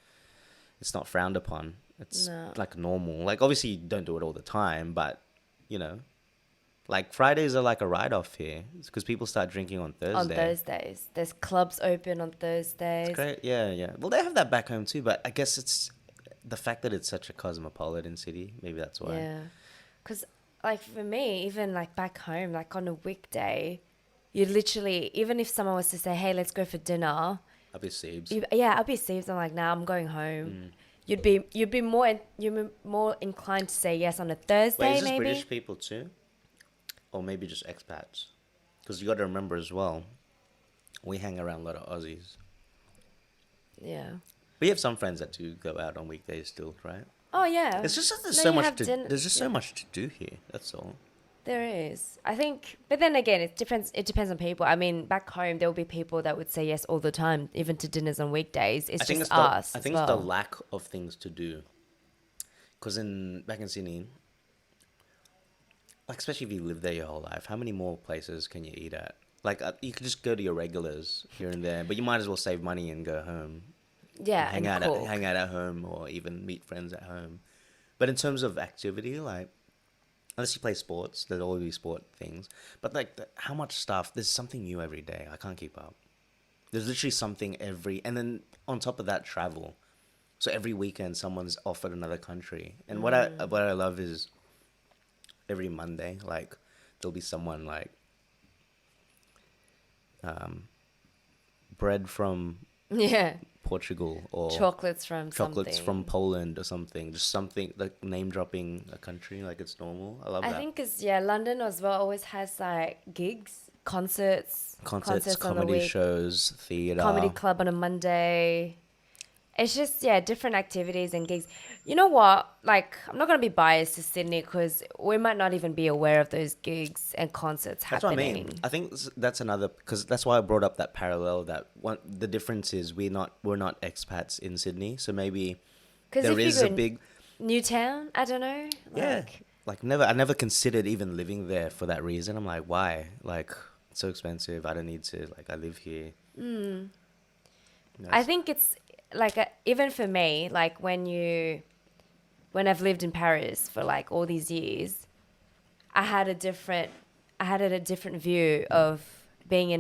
It's not frowned upon. It's No. like normal. Like obviously you don't do it all the time, but you know, like Fridays are like a write off here because people start drinking on On Thursday. Thursdays. There's clubs open on It's Thursdays. great. Yeah, yeah. Well, they have that back home too, but I guess it's the fact that it's such a cosmopolitan city. Maybe that's why. Yeah. Because, like, for me, even like back home, like on a weekday, you literally, even if someone was to say, hey, let's go for dinner, I'll be Siebes. yeah, I'd be serious. I'm like, nah, I'm going home. Mm. You'd be more inclined to say yes on a Wait, Thursday, is this maybe. British people too? Or maybe just expats? Because you got to remember as well, we hang around a lot of Aussies. Yeah. We have some friends that do go out on weekdays still, right? Oh yeah. It's just that there's No, so you much have to dinner- there's just so yeah. much to do here. That's all. There is. I think, but then again, it depends. It depends on people. I mean, back home, there will be people that would say yes all the time, even to dinners on weekdays. It's just us. I as think well. it's the lack of things to do. Because back in Sydney, like especially if you live there your whole life, how many more places can you eat at? Like you could just go to your regulars here and there, but you might as well save money and go home. Yeah, hang and out cook. hang out at home or even meet friends at home. But in terms of activity, like unless you play sports, there'll always be sport things. But like how much stuff? There's something new every day. I can't keep up. There's literally something and then on top of that, travel. So every weekend, someone's off at another country. And what I love is every Monday, like there'll be someone like bread from Yeah. Portugal or Chocolates from chocolates something. from Poland or something. Just something like name dropping a country like it's normal. I love I that. think because, yeah, London as well always has like gigs, Concerts, on the comedy week, shows, comedy theater. club on a Monday. It's just, yeah, different activities and gigs. You know what? Like, I'm not going to be biased to Sydney because we might not even be aware of those gigs and concerts That's what I mean. happening. I think that's another because that's why I brought up that parallel. That one, the difference is we're not expats in Sydney, so maybe Because there if you is go a in big Newtown, I don't know, yeah. like, Like I never considered even living there for that reason. I'm like, why? Like it's so expensive. I don't need to. Like I live here. I That's, think it's like, even for me, like when I've lived in Paris for like all these years, I had a different, a different view of being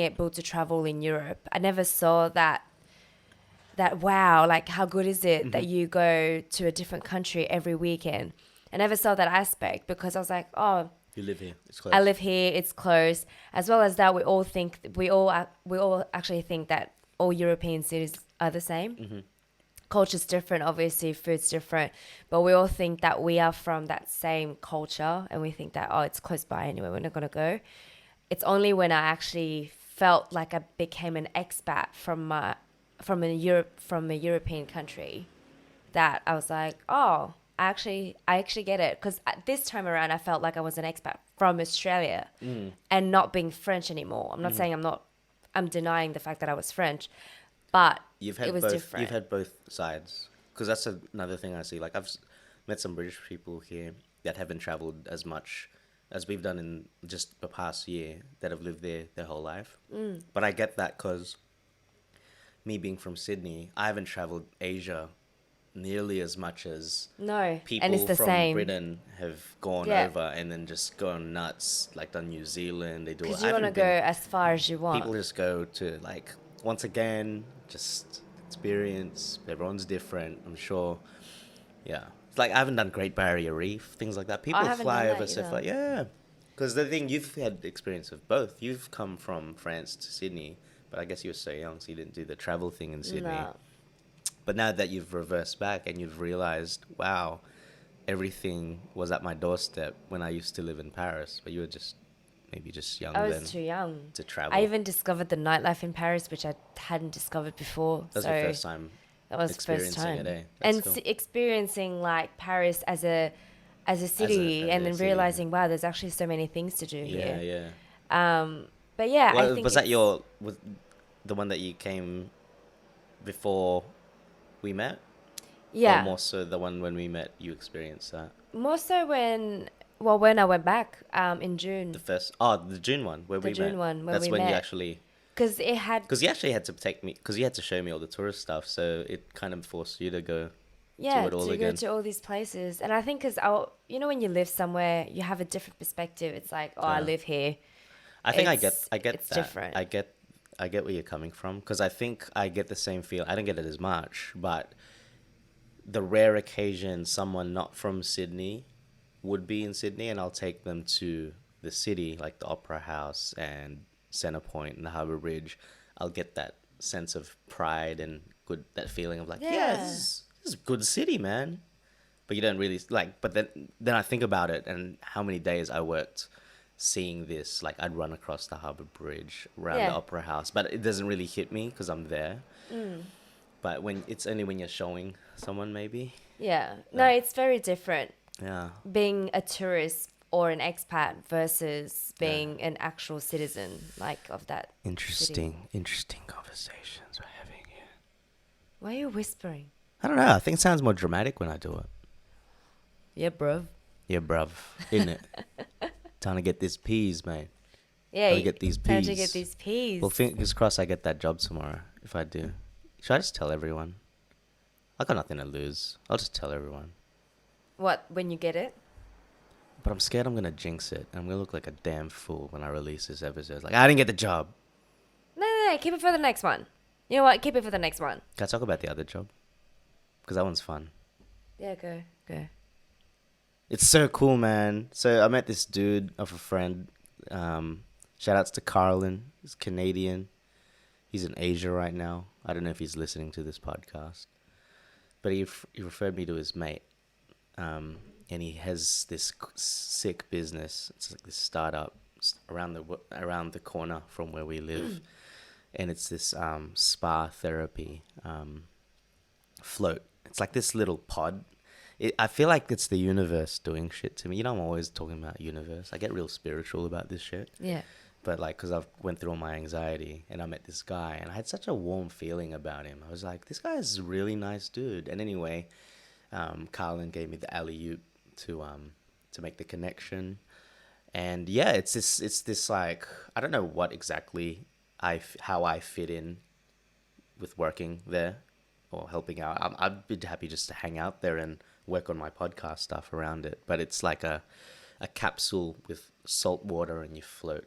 able to travel in Europe. I never saw that wow, like how good is it that you go to a different country every weekend? I never saw that aspect because I was like, oh, you live here. It's I close. live here, it's close. As well as that, we all actually think that all European cities are the same. Culture's different, obviously, food's different, but we all think that we are from that same culture, and we think that, oh, it's close by anyway, we're not gonna go. It's only when I actually felt like I became an expat from a European country that I was like, oh, I actually get it. Because this time around, I felt like I was an expat from Australia and not being French anymore. I'm not saying I'm denying the fact that I was French, but You've it had was both. You've different. had both sides. Because that's another thing I see. Like met some British people here that haven't traveled as much as we've done in just the past year that have lived there their whole life. But I get that because me being from Sydney, I haven't traveled Asia nearly as much as No, and it's people the from same. Britain have gone Yeah, over and then just gone nuts, like done New Zealand. They do. because I you want to haven't go been. as far as you want. People just go to like once again, just experience. Everyone's different. I'm sure. Yeah, it's like I haven't done Great Barrier Reef, things like that. I People haven't done fly over that stuff either. like yeah, because the thing you've had experience of both. You've come from France to Sydney, but I guess you were so young, so you didn't do the travel thing in Sydney. No. But now that you've reversed back and you've realized, wow, everything was at my doorstep when I used to live in Paris, but you were just maybe just I young was then too young. to I travel. even discovered the nightlife in Paris, which I hadn't discovered before. That was your So first time that was the first experiencing it, time. eh? That's And cool. experiencing like Paris as a city, As and a then city, realizing, wow, there's actually so many things to do yeah, here. yeah. But yeah, I Well, think was that it's, your was the one that you came before we met, or yeah, more so the one when we met you experienced that? more so when I went back in The June, first, the June one where the we June met. one when That's we when you met, actually, because it had, because you actually had to take me, because you had to show me all the tourist stuff, so it kind of forced you to go to yeah, it all to go again. to all these places. And I think because I, you know, when you live somewhere, you have a different perspective. It's like, oh, I Yeah, live here. I think I get It's that. different. I get where you're coming from because I think I get the same feel. I don't get it as much, but the rare occasion someone not from Sydney would be in Sydney and I'll take them to the city, like the Opera House and Centrepoint and the Harbour Bridge, I'll get that sense of pride and that feeling of like, yeah, Yeah. this is a good city, man. But you don't really like. But then I think about it and how many days I worked seeing this. Like I'd run across the Harbour Bridge around the Yeah. Opera House, but it doesn't really hit me because I'm there. Mm. But when it's only when you're showing someone, maybe Yeah. No, that it's very different yeah. being a tourist or an expat versus Yeah. being an actual citizen, like, of that city. Interesting conversations we're having here. Why are you whispering? I don't know. I think it sounds more dramatic when I do it. Yeah, bruv. Yeah, bruv, isn't it? Trying to get this peas, mate. Yeah, Trying to get these time to peas. get these peas. Well, fingers crossed I get that job tomorrow. If I do, should I just tell everyone? I got nothing to lose. I'll just tell everyone. What, when you get it? But I'm scared I'm gonna jinx it. And I'm gonna look like a damn fool when I release this episode. Like I didn't get the job. No. Keep it for the next one. You know what? Keep it for the next one. Can I talk about the other job? Because that one's fun. Yeah, go. It's so cool, man. So I met this dude of a friend. Shout outs to Carlin. He's Canadian. He's in Asia right now. I don't know if he's listening to this podcast, but he referred me to his mate, and he has this sick business. It's like this startup around the corner from where we live, and it's this spa therapy float. It's like this little pod. I feel like it's the universe doing shit to me. You know, I'm always talking about universe. I get real spiritual about this shit. Yeah. But like, because I've went through all my anxiety, and I met this guy, and I had such a warm feeling about him. I was like, this guy is a really nice dude. And anyway, Carlin gave me the alley-oop to make the connection. And yeah, it's this like, I don't know what exactly how I fit in with working there or helping out. I'd be happy just to hang out there and work on my podcast stuff around it. But it's like a capsule with salt water, and you float.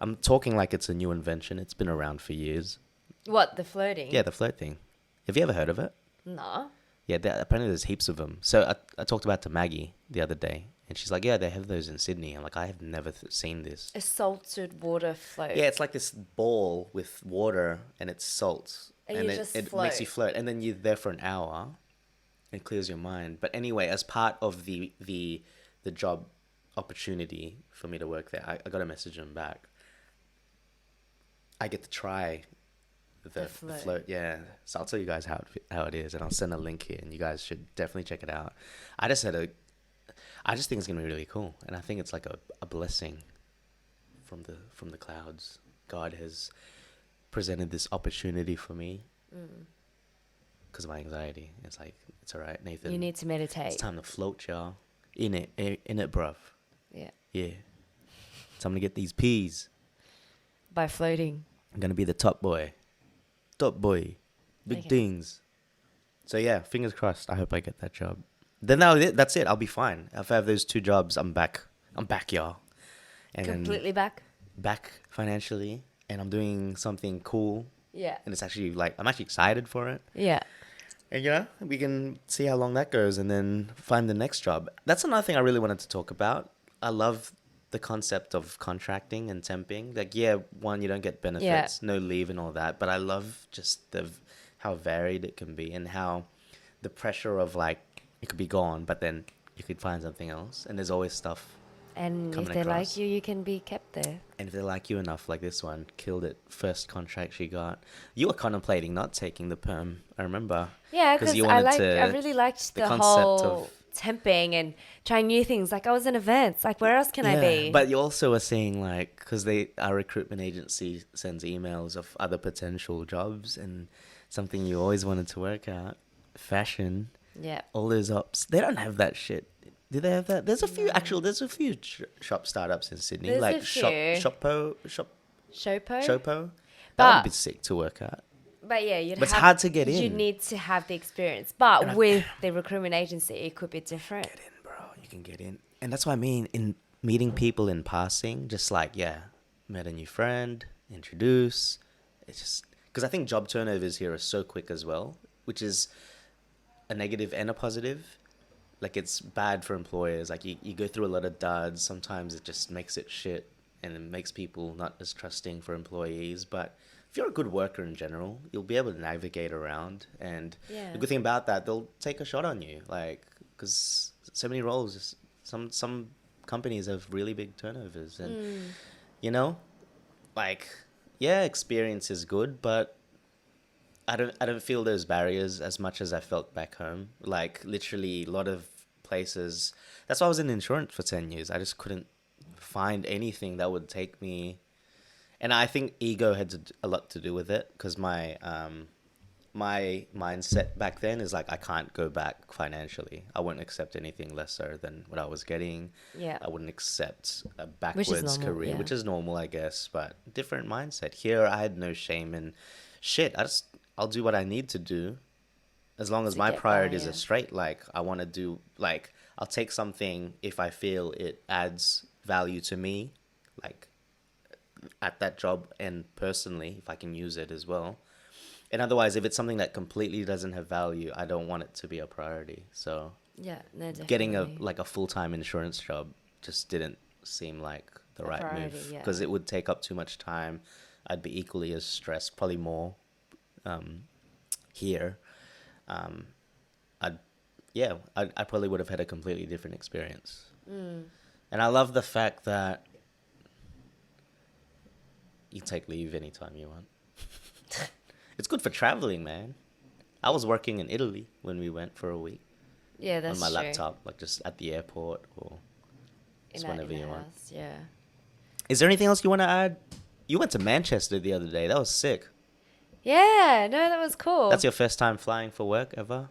I'm talking like it's a new invention. It's been around for years. What, the floating? Yeah, the float thing. Have you ever heard of it? No. Yeah, apparently there's heaps of them. So I talked about it to Maggie the other day, and she's like, yeah, they have those in Sydney. I'm like, I have never seen this. A salted water float. Yeah, it's like this ball with water, and it's salt. And you just it float. makes you float. And then you're there for an hour. It clears your mind. But anyway, as part of the job opportunity for me to work there, I got to message him back. I get to try the float. Yeah. So I'll tell you guys how it is, and I'll send a link here, and you guys should definitely check it out. I just think it's gonna be really cool, and I think it's like a blessing from the clouds. God has presented this opportunity for me because of my anxiety. It's like, it's all right, Nathan. You need to meditate. It's time to float, y'all. In it, bruv. Yeah. Yeah. Time to get these peas. By floating. I'm gonna be the top boy. Big Okay. things. So yeah, fingers crossed. I hope I get that job. Then that's it. I'll be fine. If I have those 2 jobs, I'm back, y'all. And Completely back? back financially, and I'm doing something cool. Yeah. And it's actually like, I'm actually excited for it. Yeah. And yeah, we can see how long that goes, and then find the next job. That's another thing I really wanted to talk about. I love the concept of contracting and temping. Like, yeah, one, you don't get benefits, no leave and all that, but I love just how varied it can be, and how the pressure of like, it could be gone, but then you could find something else, and there's always stuff. And coming if they across. like you, you can be kept there. And if they like you enough, like this one, killed it, first contract she got. You were contemplating not taking the perm, I remember. Yeah, because I really liked the concept whole of temping and trying new things. Like, I was in events. Like, where else can I be? But you also were saying, like, because our recruitment agency sends emails of other potential jobs, and something you always wanted to work at, fashion. Yeah. All those ops, they don't have that shit. Do they have that? There's a few shop startups in Sydney, There's like a few. Shopo. Shopo? That would be sick to work at. But yeah, But it's hard to get in. You need to have the experience. But with the recruitment agency, it could be different. Get in, bro. You can get in. And that's what I mean, in meeting people in passing, just like, yeah, met a new friend, introduce. It's just, because I think job turnovers here are so quick as well, which is a negative and a positive. Like, it's bad for employers. Like, you go through a lot of duds. Sometimes it just makes it shit, and it makes people not as trusting for employees. But if you're a good worker in general, you'll be able to navigate around. And the good thing about that, they'll take a shot on you. Like, because so many roles, some companies have really big turnovers. And, you know, like, yeah, experience is good, but I don't feel those barriers as much as I felt back home. Like, literally, a lot of places. That's why I was in insurance for 10 years. I just couldn't find anything that would take me. And I think ego had a lot to do with it, because my mindset back then is like, I can't go back financially. I wouldn't accept anything lesser than what I was getting. Yeah. I wouldn't accept a backwards career, yeah. which is normal, I guess, but different mindset. Here, I had no shame in shit. I'll do what I need to do, as long as my priorities are straight. Like, I want to do, like, I'll take something if I feel it adds value to me, like, at that job, and personally, if I can use it as well. And otherwise, if it's something that completely doesn't have value, I don't want it to be a priority. So yeah, no, definitely. Getting a full-time insurance job just didn't seem like the right priority, move, yeah. because it would take up too much time. I'd be equally as stressed, probably more here. I'd I probably would have had a completely different experience. And I love the fact that you can take leave anytime you want. It's good for traveling, man. I was working in Italy when we went for a week Yeah, that's on my true. laptop, like just at the airport or just whenever you want. House, yeah. Is there anything else you want to add? You went to Manchester the other day. That was sick. Yeah, no, that was cool. That's your first time flying for work ever?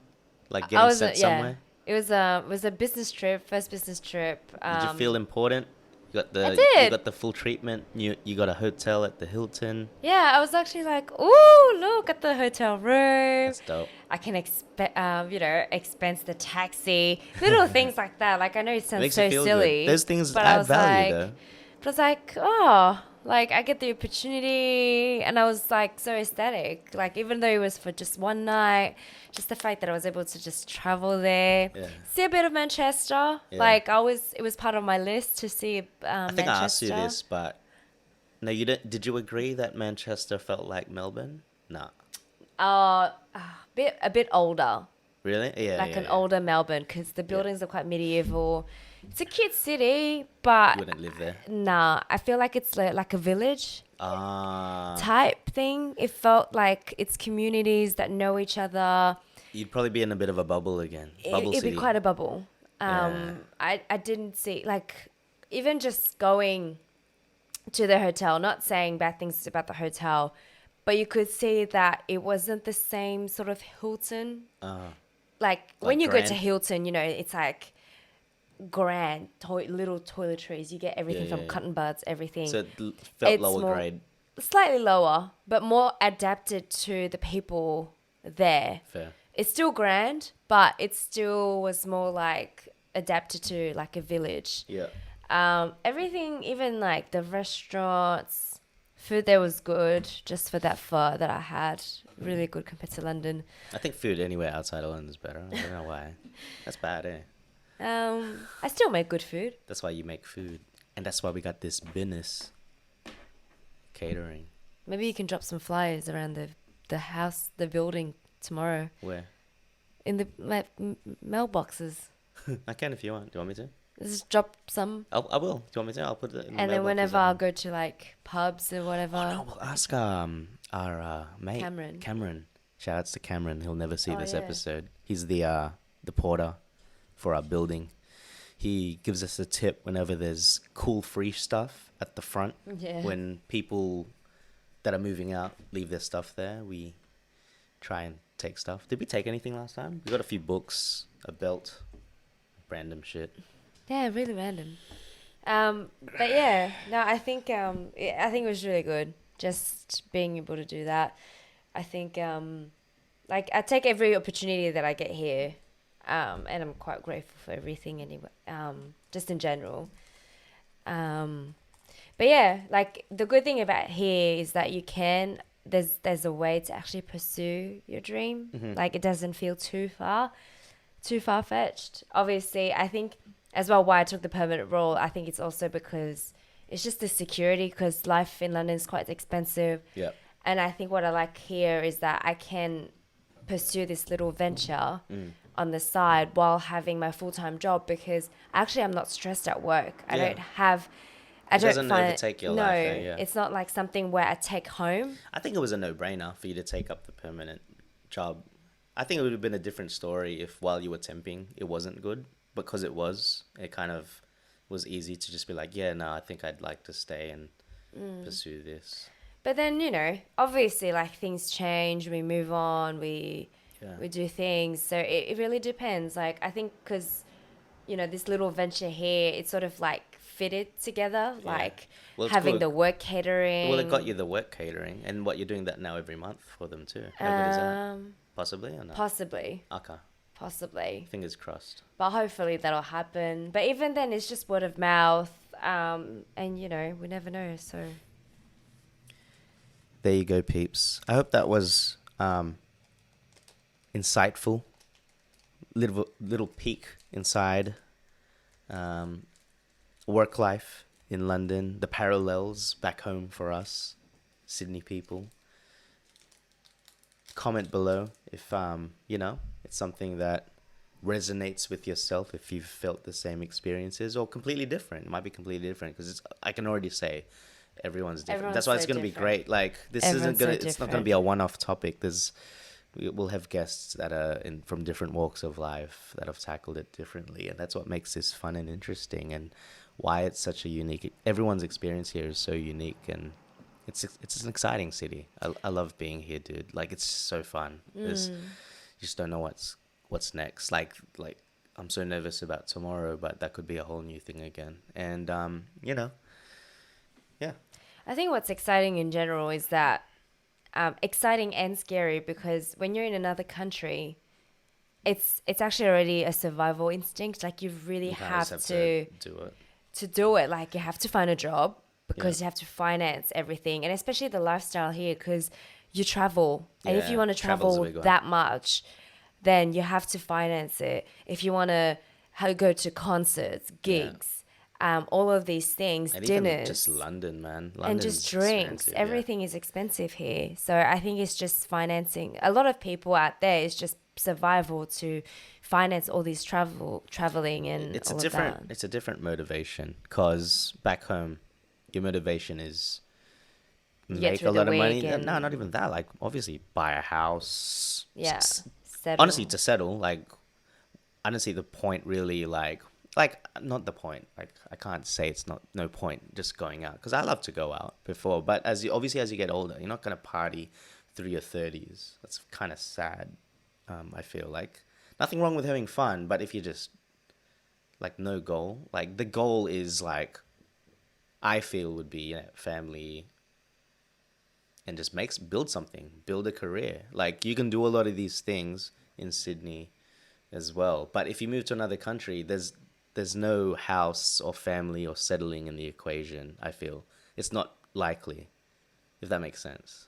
Like I getting was sent somewhere? It was a business trip, first business trip. Did you feel important? You got the I did. You got the full treatment. You got a hotel at the Hilton. Yeah, I was actually like, ooh, look at the hotel room. That's dope. I can expense the taxi, little things like that. Like I know it sounds Makes so you feel silly. good. Those things but I add was value, like, though. But I was like, oh, like I get the opportunity, and I was like so ecstatic. Like even though it was for just one night, just the fact that I was able to just travel there, see a bit of Manchester. Yeah. Like it was part of my list to see I think Manchester. I asked you this, but no, you didn't. Did you agree that Manchester felt like Melbourne? No. A bit older. Really? Yeah. Like yeah, an yeah. older Melbourne, because the buildings are quite medieval. It's a cute city, but You wouldn't live there. nah, I feel like it's like a village Ah. type thing. It felt like it's communities that know each other. You'd probably be in a bit of a bubble again. Bubble It'd city. be quite a bubble. Yeah. I didn't see, like, even just going to the hotel, not saying bad things about the hotel, but you could see that it wasn't the same sort of Hilton. Like when you go to grand? Hilton, it's like grand little toiletries. You get everything Yeah, from yeah, yeah. cotton buds, everything. So it felt It's lower more- grade. Slightly lower, but more adapted to the people there. Fair. It's still grand, but it still was more like adapted to like a village. Yeah. Everything, even like the restaurants, food there was good, just for that pho that I had. Really good compared to London. I think food anywhere outside of London is better. I don't know why. That's bad, eh? I still make good food. That's why you make food. And that's why we got this business. Catering. Maybe you can drop some flyers around the house, the building tomorrow Where? in the mailboxes. I can if you want. Do you want me to? Just drop some. I will. Do you want me to? I'll put it in the And then mailboxes whenever at I home. go to like pubs or whatever. Oh, no, we'll ask our mate. Cameron. Shout outs to Cameron. He'll never see Oh, this yeah. episode. He's the porter for our building. He gives us a tip whenever there's cool free stuff at the front. Yeah. When people that are moving out leave their stuff there, we try and take stuff. Did we take anything last time? We got a few books, a belt, random shit. Yeah, really random. But yeah, no, I think it was really good just being able to do that. I think like I take every opportunity that I get here, and I'm quite grateful for everything anyway. Just in general. But yeah, like the good thing about here is that there's a way to actually pursue your dream. Mm-hmm. Like it doesn't feel too far-fetched. Obviously, I think as well why I took the permanent role, I think it's also because it's just the security, because life in London is quite expensive. Yeah. And I think what I like here is that I can pursue this little venture on the side while having my full-time job, because actually I'm not stressed at work. I Yeah. don't have... It doesn't overtake your life, eh? Yeah. It's not like something where I take home. I think it was a no-brainer for you to take up the permanent job. I think it would have been a different story if while you were temping, it wasn't good. Because it kind of was easy to just be like, yeah, no, I think I'd like to stay and pursue this. But then, obviously, like, things change, we move on, we do things. So it really depends. Like, I think because, this little venture here, it's sort of, like, fitted together. Yeah. Like, Well, it's having cool. the work catering. Well, it got you the work catering. And what, you're doing that now every month for them too? How good is that? Possibly or not? Possibly. Okay. Possibly. Fingers crossed. But hopefully that'll happen. But even then, it's just word of mouth. And, we never know, so... There you go, peeps. I hope that was insightful. Little peek inside work life in London, the parallels back home for us. Sydney people. Comment below if it's something that resonates with yourself, if you've felt the same experiences or completely different. It might be completely different because I can already say everyone's different. Everyone's That's why so it's going to be different. great. Like this Everyone's isn't gonna so it's not going to be a one-off topic. We'll have guests that are from different walks of life that have tackled it differently, and that's what makes this fun and interesting, and why it's such a unique. Everyone's experience here is so unique, and it's an exciting city. I love being here, dude. Like it's so fun. You just don't know what's next. Like I'm so nervous about tomorrow, but that could be a whole new thing again. And yeah. I think what's exciting in general is that exciting and scary, because when you're in another country, it's actually already a survival instinct. Like you really You kinda have just to do it. do it. Like you have to find a job because Yeah. you have to finance everything, and especially the lifestyle here, because you travel, and if Yeah, you want to travel's a travel big one. that much, then you have to finance it. If you want to go to concerts, gigs, all of these things, And dinners, even just London, man. and London's just drinks. expensive, yeah. Everything is expensive here. So I think it's just financing. A lot of people out there, it's just survival to finance all these traveling and It's all a of that. different motivation, because back home your motivation is get make through a the lot of money. week and- No, not even that. Like obviously buy a house. Yeah. Settle. Honestly, to settle. Like I don't see the point really. Like not the point. Like I can't say it's not no point just going out, because I love to go out before. But as you get older, you're not gonna party through your 30s. That's kind of sad. I feel like nothing wrong with having fun, but if you just like no goal, like the goal is like I feel would be family, and just build something, build a career. Like you can do a lot of these things in Sydney as well, but if you move to another country, there's no house or family or settling in the equation. I feel it's not likely, if that makes sense.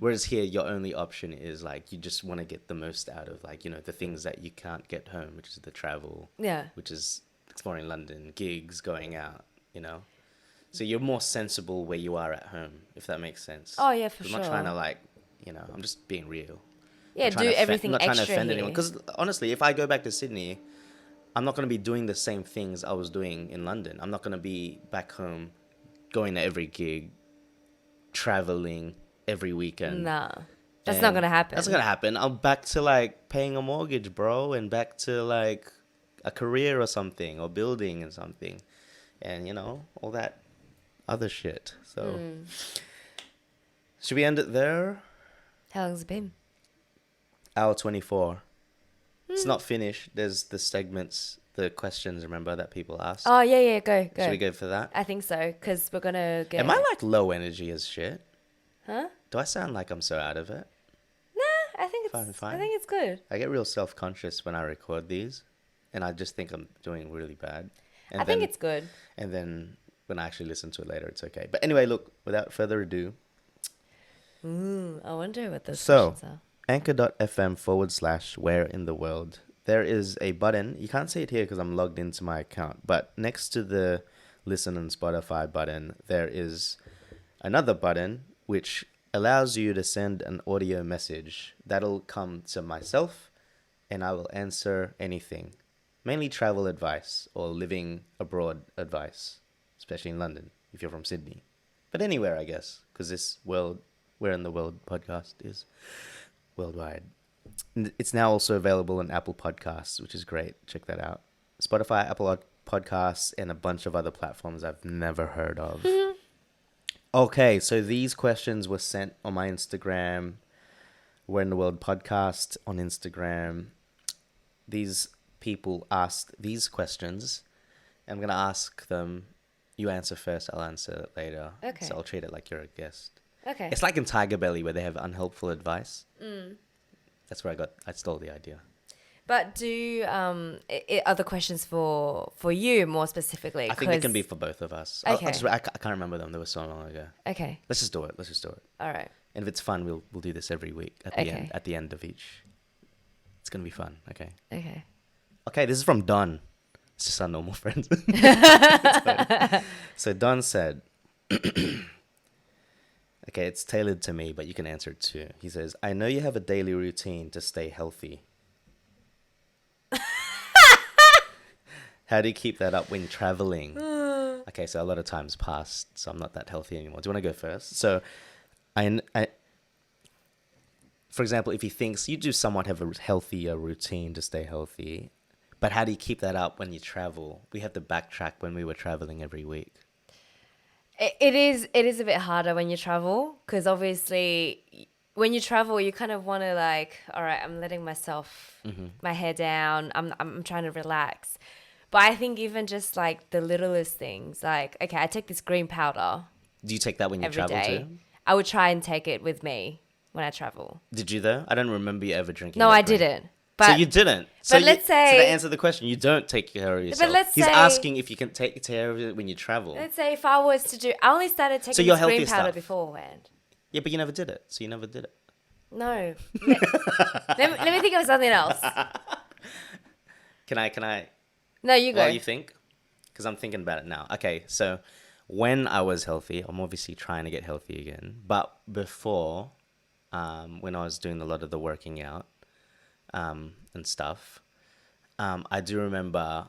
Whereas here, your only option is like you just want to get the most out of like the things that you can't get home, which is the travel, Yeah. which is exploring London, gigs, going out. So you're more sensible where you are at home, if that makes sense. Oh, yeah, for I'm sure. not trying to I'm just being real. Yeah, Not trying do to everything not trying to extra offend here. anyone. Because honestly, if I go back to Sydney, I'm not going to be doing the same things I was doing in London. I'm not going to be back home, going to every gig, traveling every weekend. Nah. That's And not going to happen. That's not going to happen. I'm back to like paying a mortgage, bro, and back to like a career or something, or building and something. And all that other shit. So should we end it there? How long's it been? Hour 24. It's not finished. There's the segments, the questions, remember, that people ask. Oh, yeah, go. Should we go for that? I think so, because we're going to get... Am I like low energy as shit? Huh? Do I sound like I'm so out of it? Nah, I think it's Fine. I think it's good. I get real self-conscious when I record these, and I just think I'm doing really bad. And I think it's good. And then when I actually listen to it later, it's okay. But anyway, look, without further ado. I wonder what those So, questions are. anchor.fm/where in the world. There is a button. You can't see it here because I'm logged into my account. But next to the listen on Spotify button, there is another button which allows you to send an audio message. That'll come to myself, and I will answer anything. Mainly travel advice or living abroad advice, especially in London, if you're from Sydney. But anywhere, I guess, because this Where in the World podcast is worldwide. It's now also available on Apple Podcasts, which is great. Check that out. Spotify, Apple Podcasts, and a bunch of other platforms I've never heard of. Okay, so these questions were sent on my Instagram, Where in the World podcast on Instagram. These people asked these questions. I'm going to ask them. You answer first, I'll answer later. Okay. So I'll treat it like you're a guest. Okay. It's like in Tiger Belly where they have unhelpful advice. That's where I stole the idea. But do other questions for you more specifically? I think it can be for both of us. Okay. I can't remember them. They were so long ago. Okay. Let's just do it. All right. And if it's fun, we'll do this every week at the end of each. It's gonna be fun. Okay. Okay. Okay. This is from Don. It's just our normal friends. So Don said, Okay, it's tailored to me, but you can answer it too. He says, I know you have a daily routine to stay healthy. How do you keep that up when traveling? Okay, so a lot of time's passed, so I'm not that healthy anymore. Do you want to go first? So, I for example, if he thinks you do somewhat have a healthier routine to stay healthy, but how do you keep that up when you travel? We had to backtrack when we were traveling every week. It is a bit harder when you travel because obviously when you travel you kind of want to like, all right, I'm letting myself my hair down. I'm trying to relax. But I think even just like the littlest things, like okay, I take this green powder Do you take that when you every travel day. too? I would try and take it with me when I travel. Did you though? I don't remember you ever drinking. No, that I green. didn't. So But you didn't. but let's so to say answer the question, you don't take care of yourself. let's He's say- asking if you can take care of it when you travel. let's say if I was to do, I only started taking your this green healthy powder stuff. beforehand. Yeah, but you never did it. So you never did it. No. Let me think of something else. Can I? No, you go. What do you think? Because I'm thinking about it now. Okay, so when I was healthy, I'm obviously trying to get healthy again. But before, when I was doing a lot of the working out and stuff, I do remember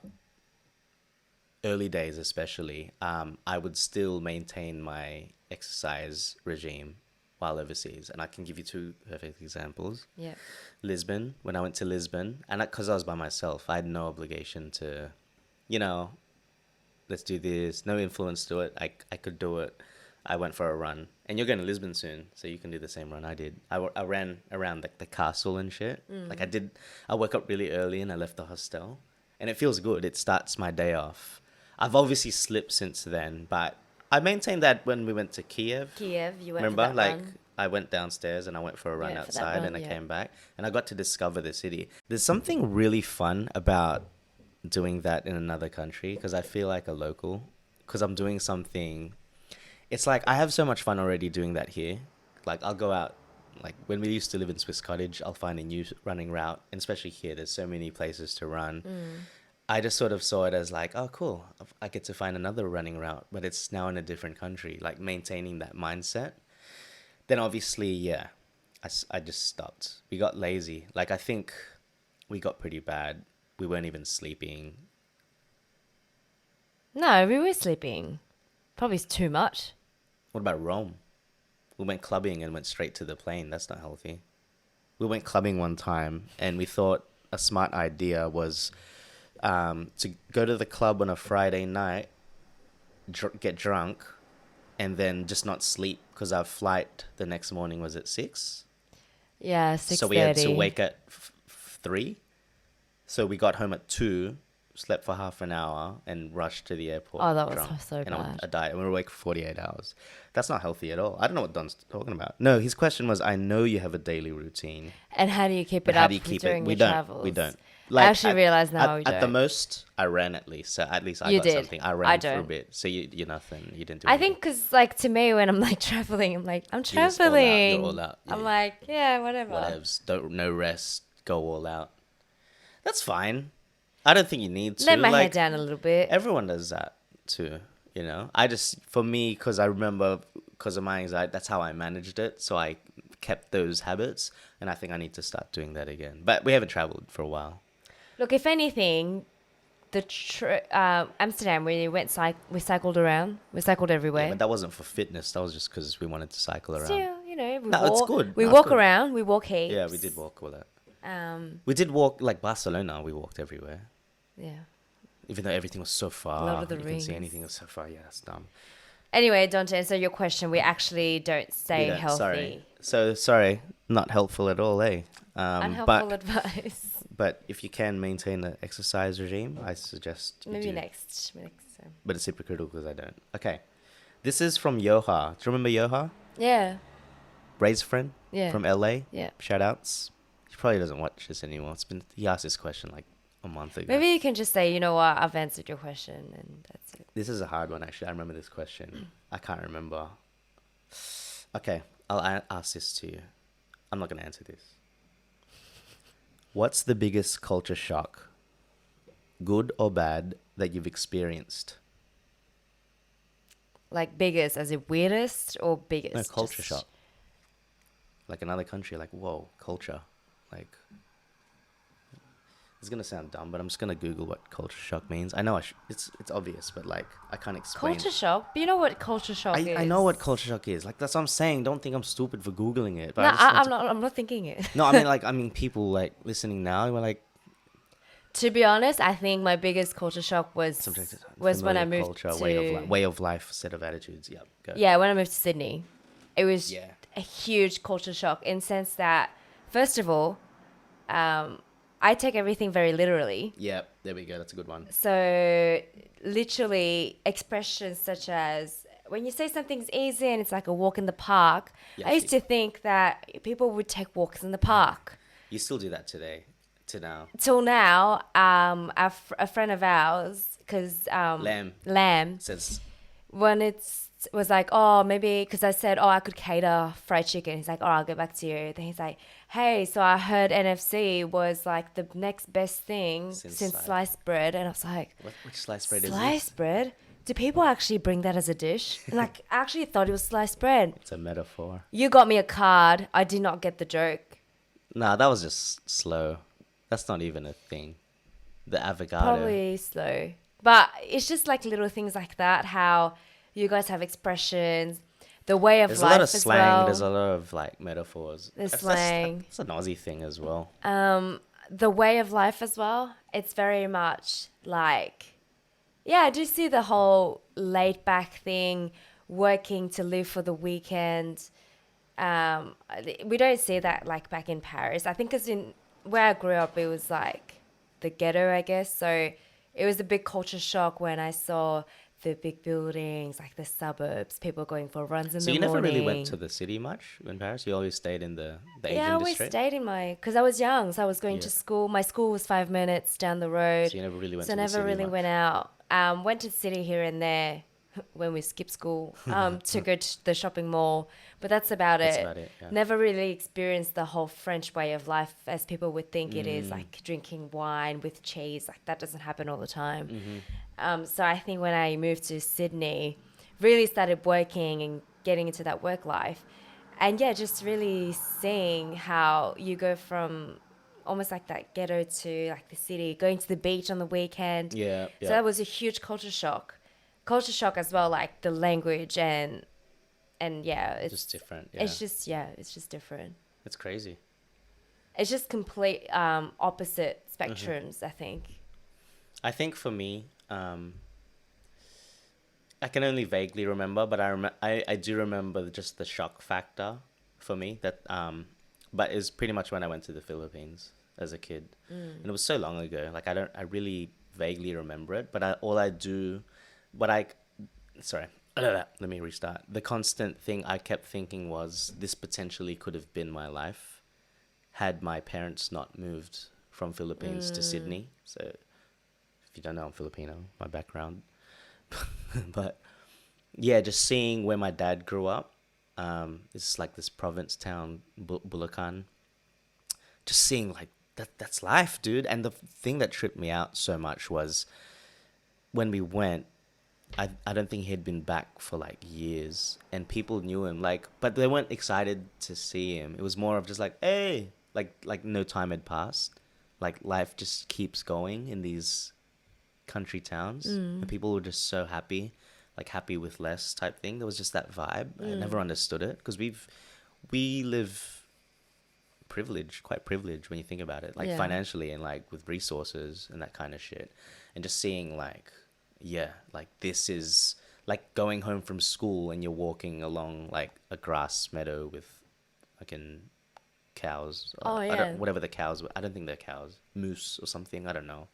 early days especially, I would still maintain my exercise regime while overseas. And I can give you two perfect examples. Yeah. Lisbon, when I went to Lisbon, and because I was by myself, I had no obligation to, you know, let's do this. No influence to it. I could do it. I went for a run. And you're going to Lisbon soon, so you can do the same run I did. I ran around the castle and shit. Like I woke up really early and I left the hostel. And it feels good. It starts my day off. I've obviously slipped since then, but I maintained that when we went to Kiev. Kiev, you went Remember? for that Like, run. I went downstairs and I went for a run went for that outside run, and I yeah. came back and I got to discover the city. There's something really fun about doing that in another country because I feel like a local because I'm doing something. It's like I have so much fun already doing that here. Like I'll go out, like when we used to live in Swiss Cottage, I'll find a new running route, and especially here, there's so many places to run. I just sort of saw it as like, oh, cool, I get to find another running route, but it's now in a different country, like maintaining that mindset. Then obviously, yeah, I just stopped. We got lazy. Like I think we got pretty bad. We weren't even sleeping. No, we were sleeping. Probably too much. What about Rome? We went clubbing and went straight to the plane. That's not healthy. We went clubbing one time and we thought a smart idea was to go to the club on a Friday night, get drunk, and then just not sleep because our flight the next morning was at 6. Yeah, 6:30. So we had to wake at 3. So we got home at 2, slept for half an hour, and rushed to the airport. Oh, that was drunk. so and bad. I died. And we were awake for 48 hours. That's not healthy at all. I don't know what Don's talking about. No, his question was, I know you have a daily routine. And how do you keep But it how up do you keep during it? We your don't. travels? We don't. I actually realised now we At the don't. most, I ran at least. So at least I You got did. something. I I ran for a don't. bit. So you're nothing. You didn't do I anything. think because, like, to me, when I'm, like, traveling, I'm like, I'm You're just all out. traveling. You're all out. I'm Yeah. like, yeah, whatever. Whatevs. No rest. Go all out. That's fine. I don't think you need to. Let my like, head down a little bit. Everyone does that too, you know. I just, for me, because I remember, because of my anxiety, that's how I managed it. So I kept those habits, and I think I need to start doing that again. But we haven't traveled for a while. Look, if anything, Amsterdam, we cycled around. We cycled everywhere. Yeah, but that wasn't for fitness. That was just because we wanted to cycle around. Still, you know, we No, walk. it's good. We No, walk it's good. around. We walk heaps. Yeah, we did walk all that. Um, We did walk, like Barcelona, we walked everywhere. yeah. Even though everything was so far. Lord of the you can see Rings. anything was so far. Yeah, that's dumb. Anyway, Don, to answer your question, we actually don't stay We don't, healthy. Sorry, not helpful at all, eh? Unhelpful advice. But if you can maintain an exercise regime, I suggest you Maybe do. next. But it's hypocritical because I don't. Okay. This is from Yoha. Do you remember Yoha? Yeah. Ray's friend Yeah. from LA? Yeah. Shout outs. He probably doesn't watch this anymore. He asked this question like a month ago. Maybe you can just say, you know what, I've answered your question, and that's it. This is a hard one, actually. I remember this question. I can't remember. Okay, I'll ask this to you. I'm not going to answer this. What's the biggest culture shock, good or bad, that you've experienced? Like biggest as in weirdest or biggest? No, culture shock. Like another country, like, whoa, culture. Like, it's gonna sound dumb, but I'm just gonna Google what culture shock means. I know it's obvious, but like I can't explain. Culture shock? But you know what culture shock is? I know what culture shock is. Like that's what I'm saying. Don't think I'm stupid for googling it. But No, I just want to... I'm not thinking it. No, I mean people like listening now. We're like, To be honest, I think my biggest culture shock was when I moved culture, to way of life, set of attitudes. Yeah, go. yeah, when I moved to Sydney. It was Yeah. a huge culture shock in the sense that, first of all, I take everything very literally. Yeah, there we go. That's a good one. So literally expressions such as when you say something's easy and it's like a walk in the park, Yeah, I used to think that people would take walks in the park. You still do that today, to now. Till now, a friend of ours, because Lamb, Says, when was like, oh, maybe, because I said, oh, I could cater fried chicken. He's like, oh, I'll get back to you. Then he's like, hey, so I heard NFC was like the next best thing since sliced bread. And I was like, which sliced bread is this? Sliced bread? Do people actually bring that as a dish? And like, I actually thought it was sliced bread. It's a metaphor. You got me a card. I did not get the joke. Nah, that was just slow. That's not even a thing. The avocado. Probably slow. But it's just like little things like that, how you guys have expressions, the way of There's life a lot of as slang. well. There's a lot of like metaphors. There's slang. That's an Aussie thing as well. The way of life as well. It's very much like, yeah, I do see the whole laid back thing, working to live for the weekend. We don't see that like back in Paris. I think because in where I grew up, it was like the ghetto, I guess. So it was a big culture shock when I saw the big buildings, like the suburbs, people going for runs in the morning. So you never really went to the city much in Paris? You always stayed in the Asian Yeah, I always district? stayed in because I was young, so I was going to school. My school was 5 minutes down the road. So you never really went So to I the city never really much? went out. Went to the city here and there when we skipped school to go to the shopping mall. But that's about That's it. about it, yeah. Never really experienced the whole French way of life as people would think it is, like drinking wine with cheese. Like that doesn't happen all the time. So I think when I moved to Sydney, really started working and getting into that work life. And yeah, just really seeing how you go from almost like that ghetto to like the city, going to the beach on the weekend. Yeah. So that was a huge culture shock. Culture shock as well, like the language and yeah, it's just different. Yeah. It's just different. It's crazy. It's just complete opposite spectrums, I think. I think for me, I can only vaguely remember, but I do remember just the shock factor for me that but it's pretty much when I went to the Philippines as a kid, and it was so long ago. Like I really vaguely remember it, but let me restart. The constant thing I kept thinking was this potentially could have been my life had my parents not moved from Philippines to Sydney. So if you don't know, I'm Filipino, my background. But yeah, just seeing where my dad grew up, it's like this province town, Bulacan. Just seeing like that's life, dude. And the thing that tripped me out so much was when we went, I don't think he'd been back for like years, and people knew him, like, but they weren't excited to see him. It was more of just like, hey, like no time had passed. Like life just keeps going in these country towns, and people were just so happy, like happy with less type thing. There was just that vibe. I never understood it because we live quite privileged when you think about it, like financially and like with resources and that kind of shit. And just seeing like, yeah, like this is like going home from school and you're walking along like a grass meadow with fucking cows. Oh, yeah. Whatever the cows were. I don't think they're cows. Moose or something. I don't know.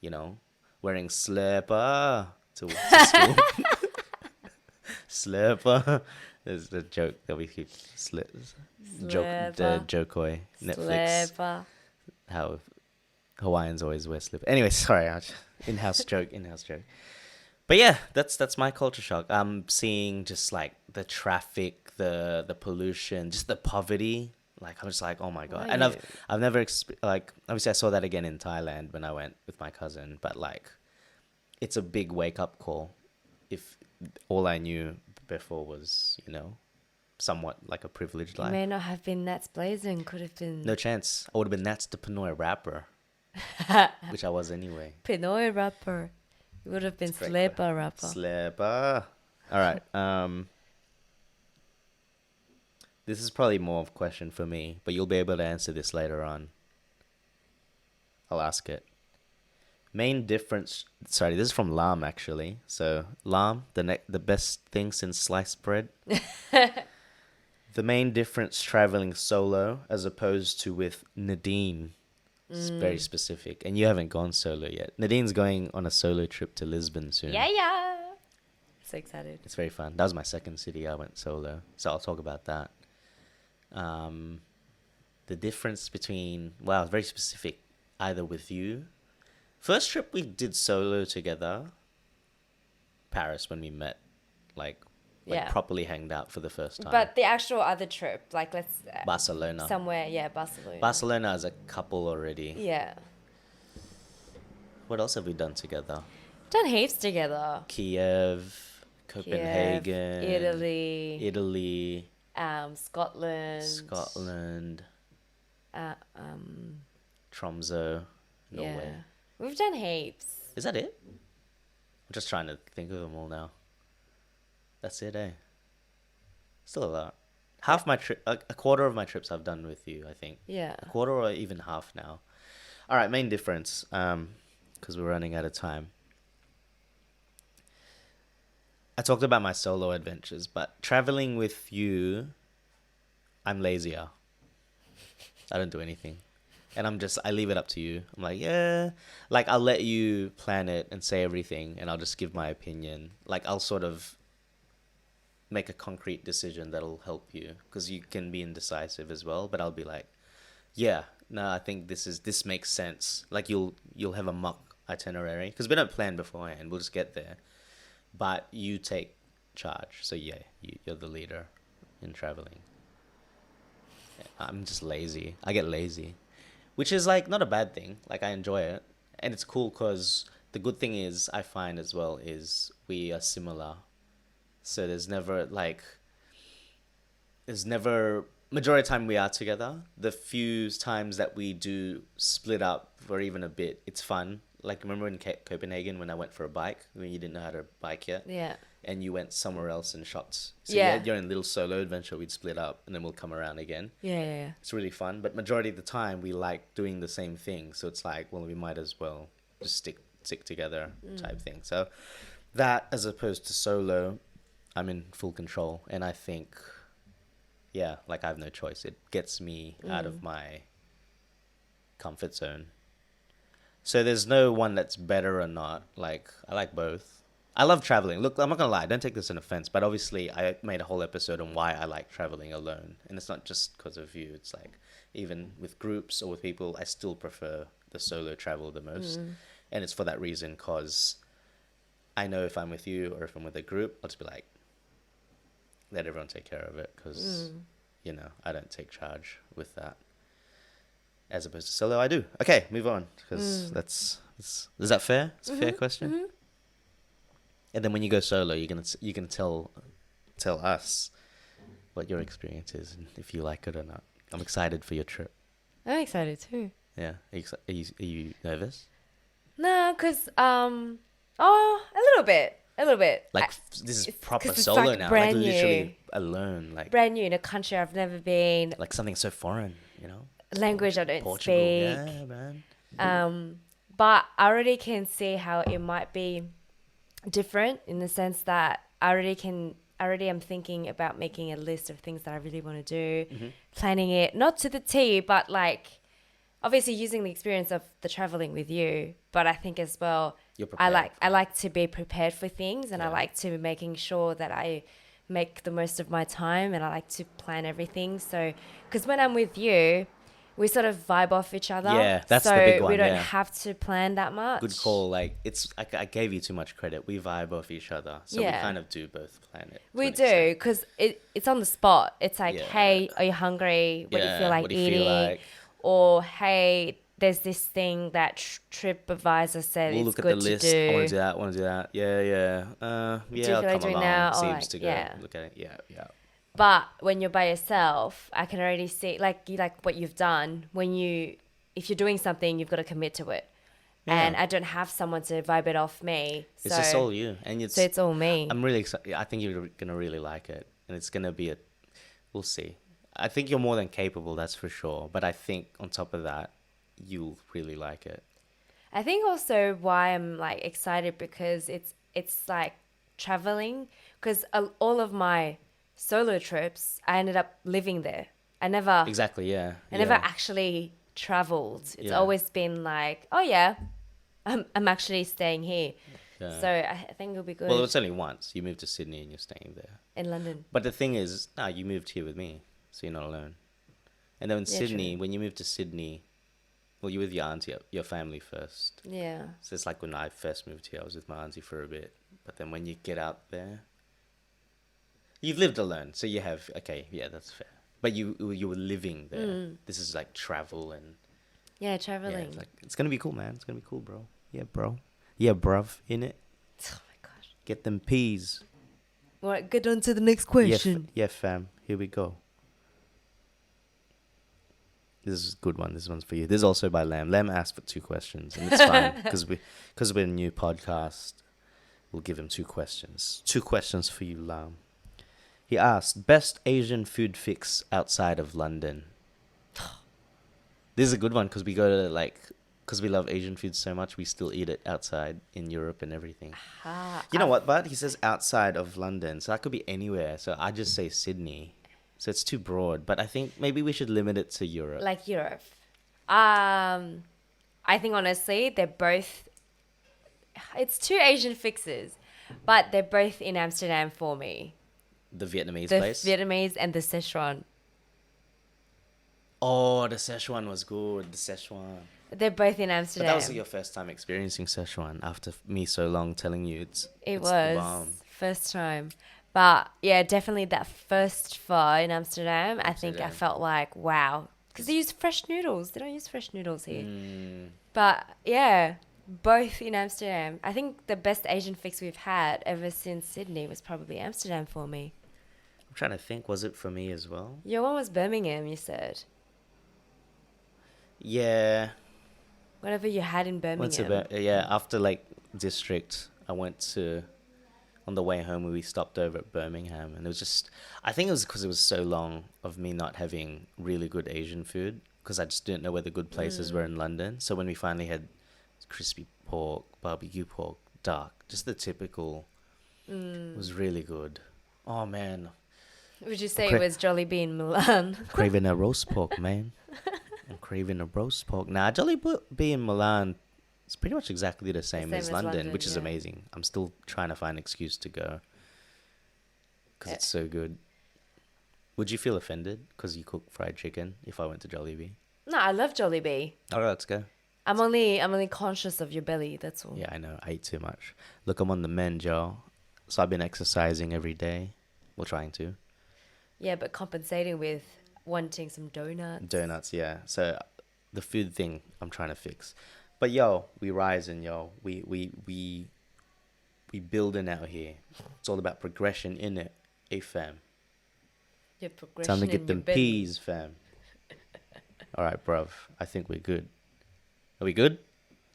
You know, wearing slipper to school. Slipper. There's the joke that we keep Jokoi Netflix. Slipper. How Hawaiians always wear slipper. Anyway, sorry, in-house joke. But yeah, that's my culture shock. I'm seeing just like the traffic, the pollution, just the poverty. Like I'm just like, oh my god. And I've never like obviously I saw that again in Thailand when I went with my cousin, but like it's a big wake up call if all I knew before was, somewhat like a privileged It life. may not have been Natz Blazing, could have been No chance. I would have been Natz the Pinoy rapper, which I was anyway. Pinoy rapper. It would have been Great Sleeper rapper. Slipper. All right. This is probably more of a question for me, but you'll be able to answer this later on. I'll ask it. Main difference. Sorry, this is from Lam actually. So Lam, the best thing since sliced bread. The main difference traveling solo as opposed to with Nadine. It's very specific, and you haven't gone solo yet. Nadine's going on a solo trip to Lisbon soon. Yeah. So excited. It's very fun. That was my second city I went solo, so I'll talk about that. The difference between, wow, very specific, either with you. First trip we did solo together, Paris, when we met, like Yeah. properly hanged out for the first time. But the actual other trip, like let's Barcelona. somewhere, Barcelona. Barcelona as a couple already. Yeah. What else have we done together? Done heaps together. Kiev, Copenhagen, Italy, Scotland, Tromsø, Norway. Yeah. We've done heaps. Is that it? I'm just trying to think of them all now. That's it, eh? Still a lot. Half my trip, a quarter of my trips I've done with you, I think. Yeah. A quarter or even half now. All right, main difference, because we're running out of time. I talked about my solo adventures, but traveling with you, I'm lazier. I don't do anything. And I leave it up to you. I'm like, yeah. Like, I'll let you plan it and say everything, and I'll just give my opinion. Like, I'll sort of make a concrete decision that'll help you, because you can be indecisive as well. But I'll be like, yeah, no, I think this makes sense. Like, you'll have a mock itinerary, because we don't plan beforehand. We'll just get there. But you take charge. So, yeah, you're the leader in traveling. I'm just lazy. I get lazy. Which is, like, not a bad thing. Like, I enjoy it. And it's cool because the good thing is, I find as well, is we are similar. So there's never, majority of the time we are together. The few times that we do split up or even a bit, it's fun. Like, remember in Copenhagen when I went for a bike, when you didn't know how to bike yet? Yeah. And you went somewhere else and shot. So Yeah. you had your own little solo adventure. We'd split up and then we'll come around again. Yeah. It's really fun. But majority of the time, we like doing the same thing. So it's like, well, we might as well just stick together type thing. So that, as opposed to solo, I'm in full control. And I think, yeah, like, I have no choice. It gets me out of my comfort zone. So there's no one that's better or not. Like, I like both. I love traveling. Look, I'm not going to lie. Don't take this as an offense. But obviously, I made a whole episode on why I like traveling alone. And it's not just because of you. It's like, even with groups or with people, I still prefer the solo travel the most. And it's for that reason, because I know if I'm with you or if I'm with a group, I'll just be like, let everyone take care of it. Because, I don't take charge with that. As opposed to solo, I do. Okay, move on. Because is that fair? It's a fair question. Mm-hmm. And then when you go solo, you can tell us what your experience is and if you like it or not. I'm excited for your trip. I'm excited too. Yeah. Are you nervous? No, because a little bit. Like, this is proper 'cause it's solo like now. brand Like, literally new. alone. Like, Brand new in a country I've never been. like something so foreign, Language I don't Portugal. speak. Yeah, man. But I already can see how it might be different in the sense that I already am thinking about making a list of things that I really want to do, planning it, not to the T, but like obviously using the experience of the traveling with you. But I think as well, You're I prepared. like to be prepared for things, and I Yeah. like to be making sure that I make the most of my time, and I like to plan everything. So, because when I'm with you, we sort of vibe off each other. Yeah, that's the so big one, we don't yeah. have to plan that much. Good call. Like, I gave you too much credit. We vibe off each other. So Yeah. we kind of do both plan it. to We an do, extent. because it's on the spot. It's like, Yeah. hey, are you hungry? What do you Yeah, feel like what do you feel eating? like? Or, hey, there's this thing that TripAdvisor said We'll it's look at the good to list. I want to do. do that. I want to do that. Yeah, yeah. Do you Yeah, I'll feel like come doing along. that? Or Seems like, to go yeah. look at it. Yeah, yeah. But when you're by yourself, I can already see like what you've done. If you're doing something, you've got to commit to it. And Yeah. I don't have someone to vibe it off me. It's just all So you, and it's all me. I'm really excited. I think you're gonna really like it, and it's gonna be a. We'll see. I think you're more than capable, that's for sure. But I think on top of that, you'll really like it. I think also why I'm like excited because it's like traveling because all of my solo trips I ended up living there. I never Exactly. Yeah. I never Yeah. actually traveled. It's Yeah. always been like, oh yeah, I'm actually staying here. Yeah. So I think it'll be good Well, it's only once. You moved to Sydney and you're staying there. in London. But the thing is, no, you moved here with me, so you're not alone. And then in Yeah, Sydney, true. when you moved to Sydney, well, you're with your auntie, your family first. Yeah. So it's like when I first moved here, I was with my auntie for a bit. But then when you get out there, you've lived alone, so you have, okay, yeah, that's fair. But you were living there. This is like travel and Yeah, yeah, traveling. it's gonna be cool, man. It's gonna be cool, bro. Yeah, bro. Yeah, bruv, in it. Oh my gosh. Get them peas. All right, get on to the next Yeah, question. yeah, fam. Here we go. This is a good one. This one's for you. This is also by Lam. Lam asked for 2 questions, and it's fine because we're a new podcast. We'll give him 2 questions. 2 questions for you, Lam. He asked, best Asian food fix outside of London. This is a good one because we go to because we love Asian food so much, we still eat it outside in Europe and everything. You know what, bud? He says outside of London, so that could be anywhere. So I just say Sydney. So it's too broad, but I think maybe we should limit it to Europe. Like Europe. I think honestly, they're both. It's 2 Asian fixes, but they're both in Amsterdam for me. The Vietnamese The place? Vietnamese and the Szechuan. Oh, the Szechuan was good. The Szechuan. They're both in But Amsterdam. that was your first time experiencing Szechuan after me so long telling you it's the was bomb. first time. But yeah, definitely that first pho in Amsterdam, I think I Amsterdam. felt like, wow. Because they use fresh noodles. They don't use fresh noodles here. Mm. But yeah, both in Amsterdam. I think the best Asian fix we've had ever since Sydney was probably Amsterdam for me. I'm trying to think, was it for me as well? Your one was Birmingham, you said. Yeah. Whatever you had in Birmingham. After district, I went to, on the way home we stopped over at Birmingham, and it was just, I think it was because it was so long of me not having really good Asian food because I just didn't know where the good places were in London. So when we finally had crispy pork, barbecue pork, duck, just the typical, was really good. Oh man, Would you say it was Jollibee in Milan? craving a roast pork, man. I'm craving a roast pork. Nah, Jollibee in Milan, it's pretty much exactly the same as London, which is yeah. amazing. I'm still trying to find an excuse to go because it's so good. Would you feel offended because you cook fried chicken if I went to Jollibee? No, I love Jollibee. All right, let's go. I'm only conscious of your belly, that's all. Yeah, I know. I eat too much. Look, I'm on the mend, Joe. So I've been exercising every day. Well, trying to. Yeah, but compensating with wanting some donuts. Donuts, yeah. So the food thing I'm trying to fix. But yo, we rising, yo. We building out here. It's all about progression, innit? Hey, fam. Your progression Time to in get your them belly. peas, fam. All right, bruv. I think we're good. Are we good?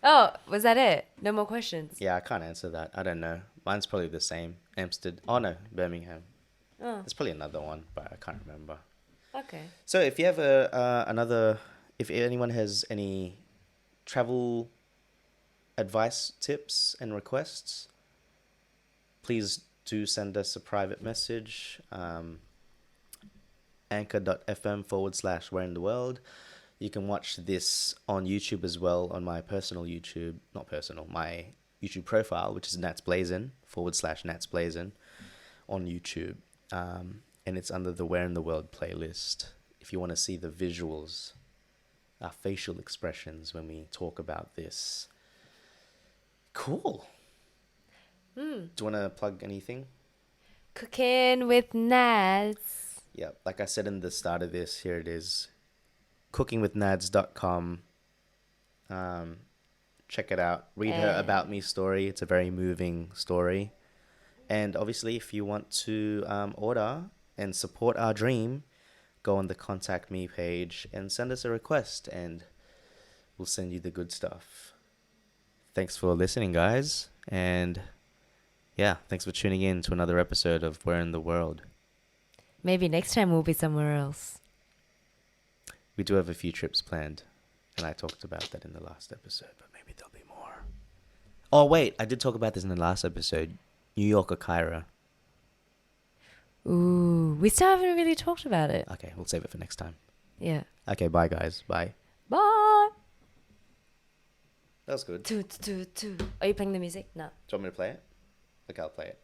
Oh, was that it? No more questions? Yeah, I can't answer that. I don't know. Mine's probably the same. Amsterdam. Oh, no. Birmingham. Oh, There's probably another one, but I can't remember. okay. So if you have if anyone has any travel advice, tips, and requests, please do send us a private message. Anchor.fm/Where in the World. You can watch this on YouTube as well on my personal YouTube, my YouTube profile, which is Natz Blazin /Natz Blazin on YouTube. And it's under the Where in the World playlist. If you want to see the visuals, our facial expressions when we talk about this. Cool. Do you want to plug anything? Cooking with Nads. Yeah, like I said in the start of this, here it is. cookingwithnads.com. Check it out. Read her About Me story. It's a very moving story. And obviously, if you want to order and support our dream, go on the Contact Me page and send us a request, and we'll send you the good stuff. Thanks for listening, guys. And yeah, thanks for tuning in to another episode of Where in the World. Maybe next time we'll be somewhere else. We do have a few trips planned, and I talked about that in the last episode, but maybe there'll be more. Oh, wait, I did talk about this in the last episode. New York or Cairo. Ooh, we still haven't really talked about it. Okay, we'll save it for next time. Yeah. Okay, bye, guys. Bye. Bye. That was good. Are you playing the music? No. Do you want me to play it? Okay, I'll play it.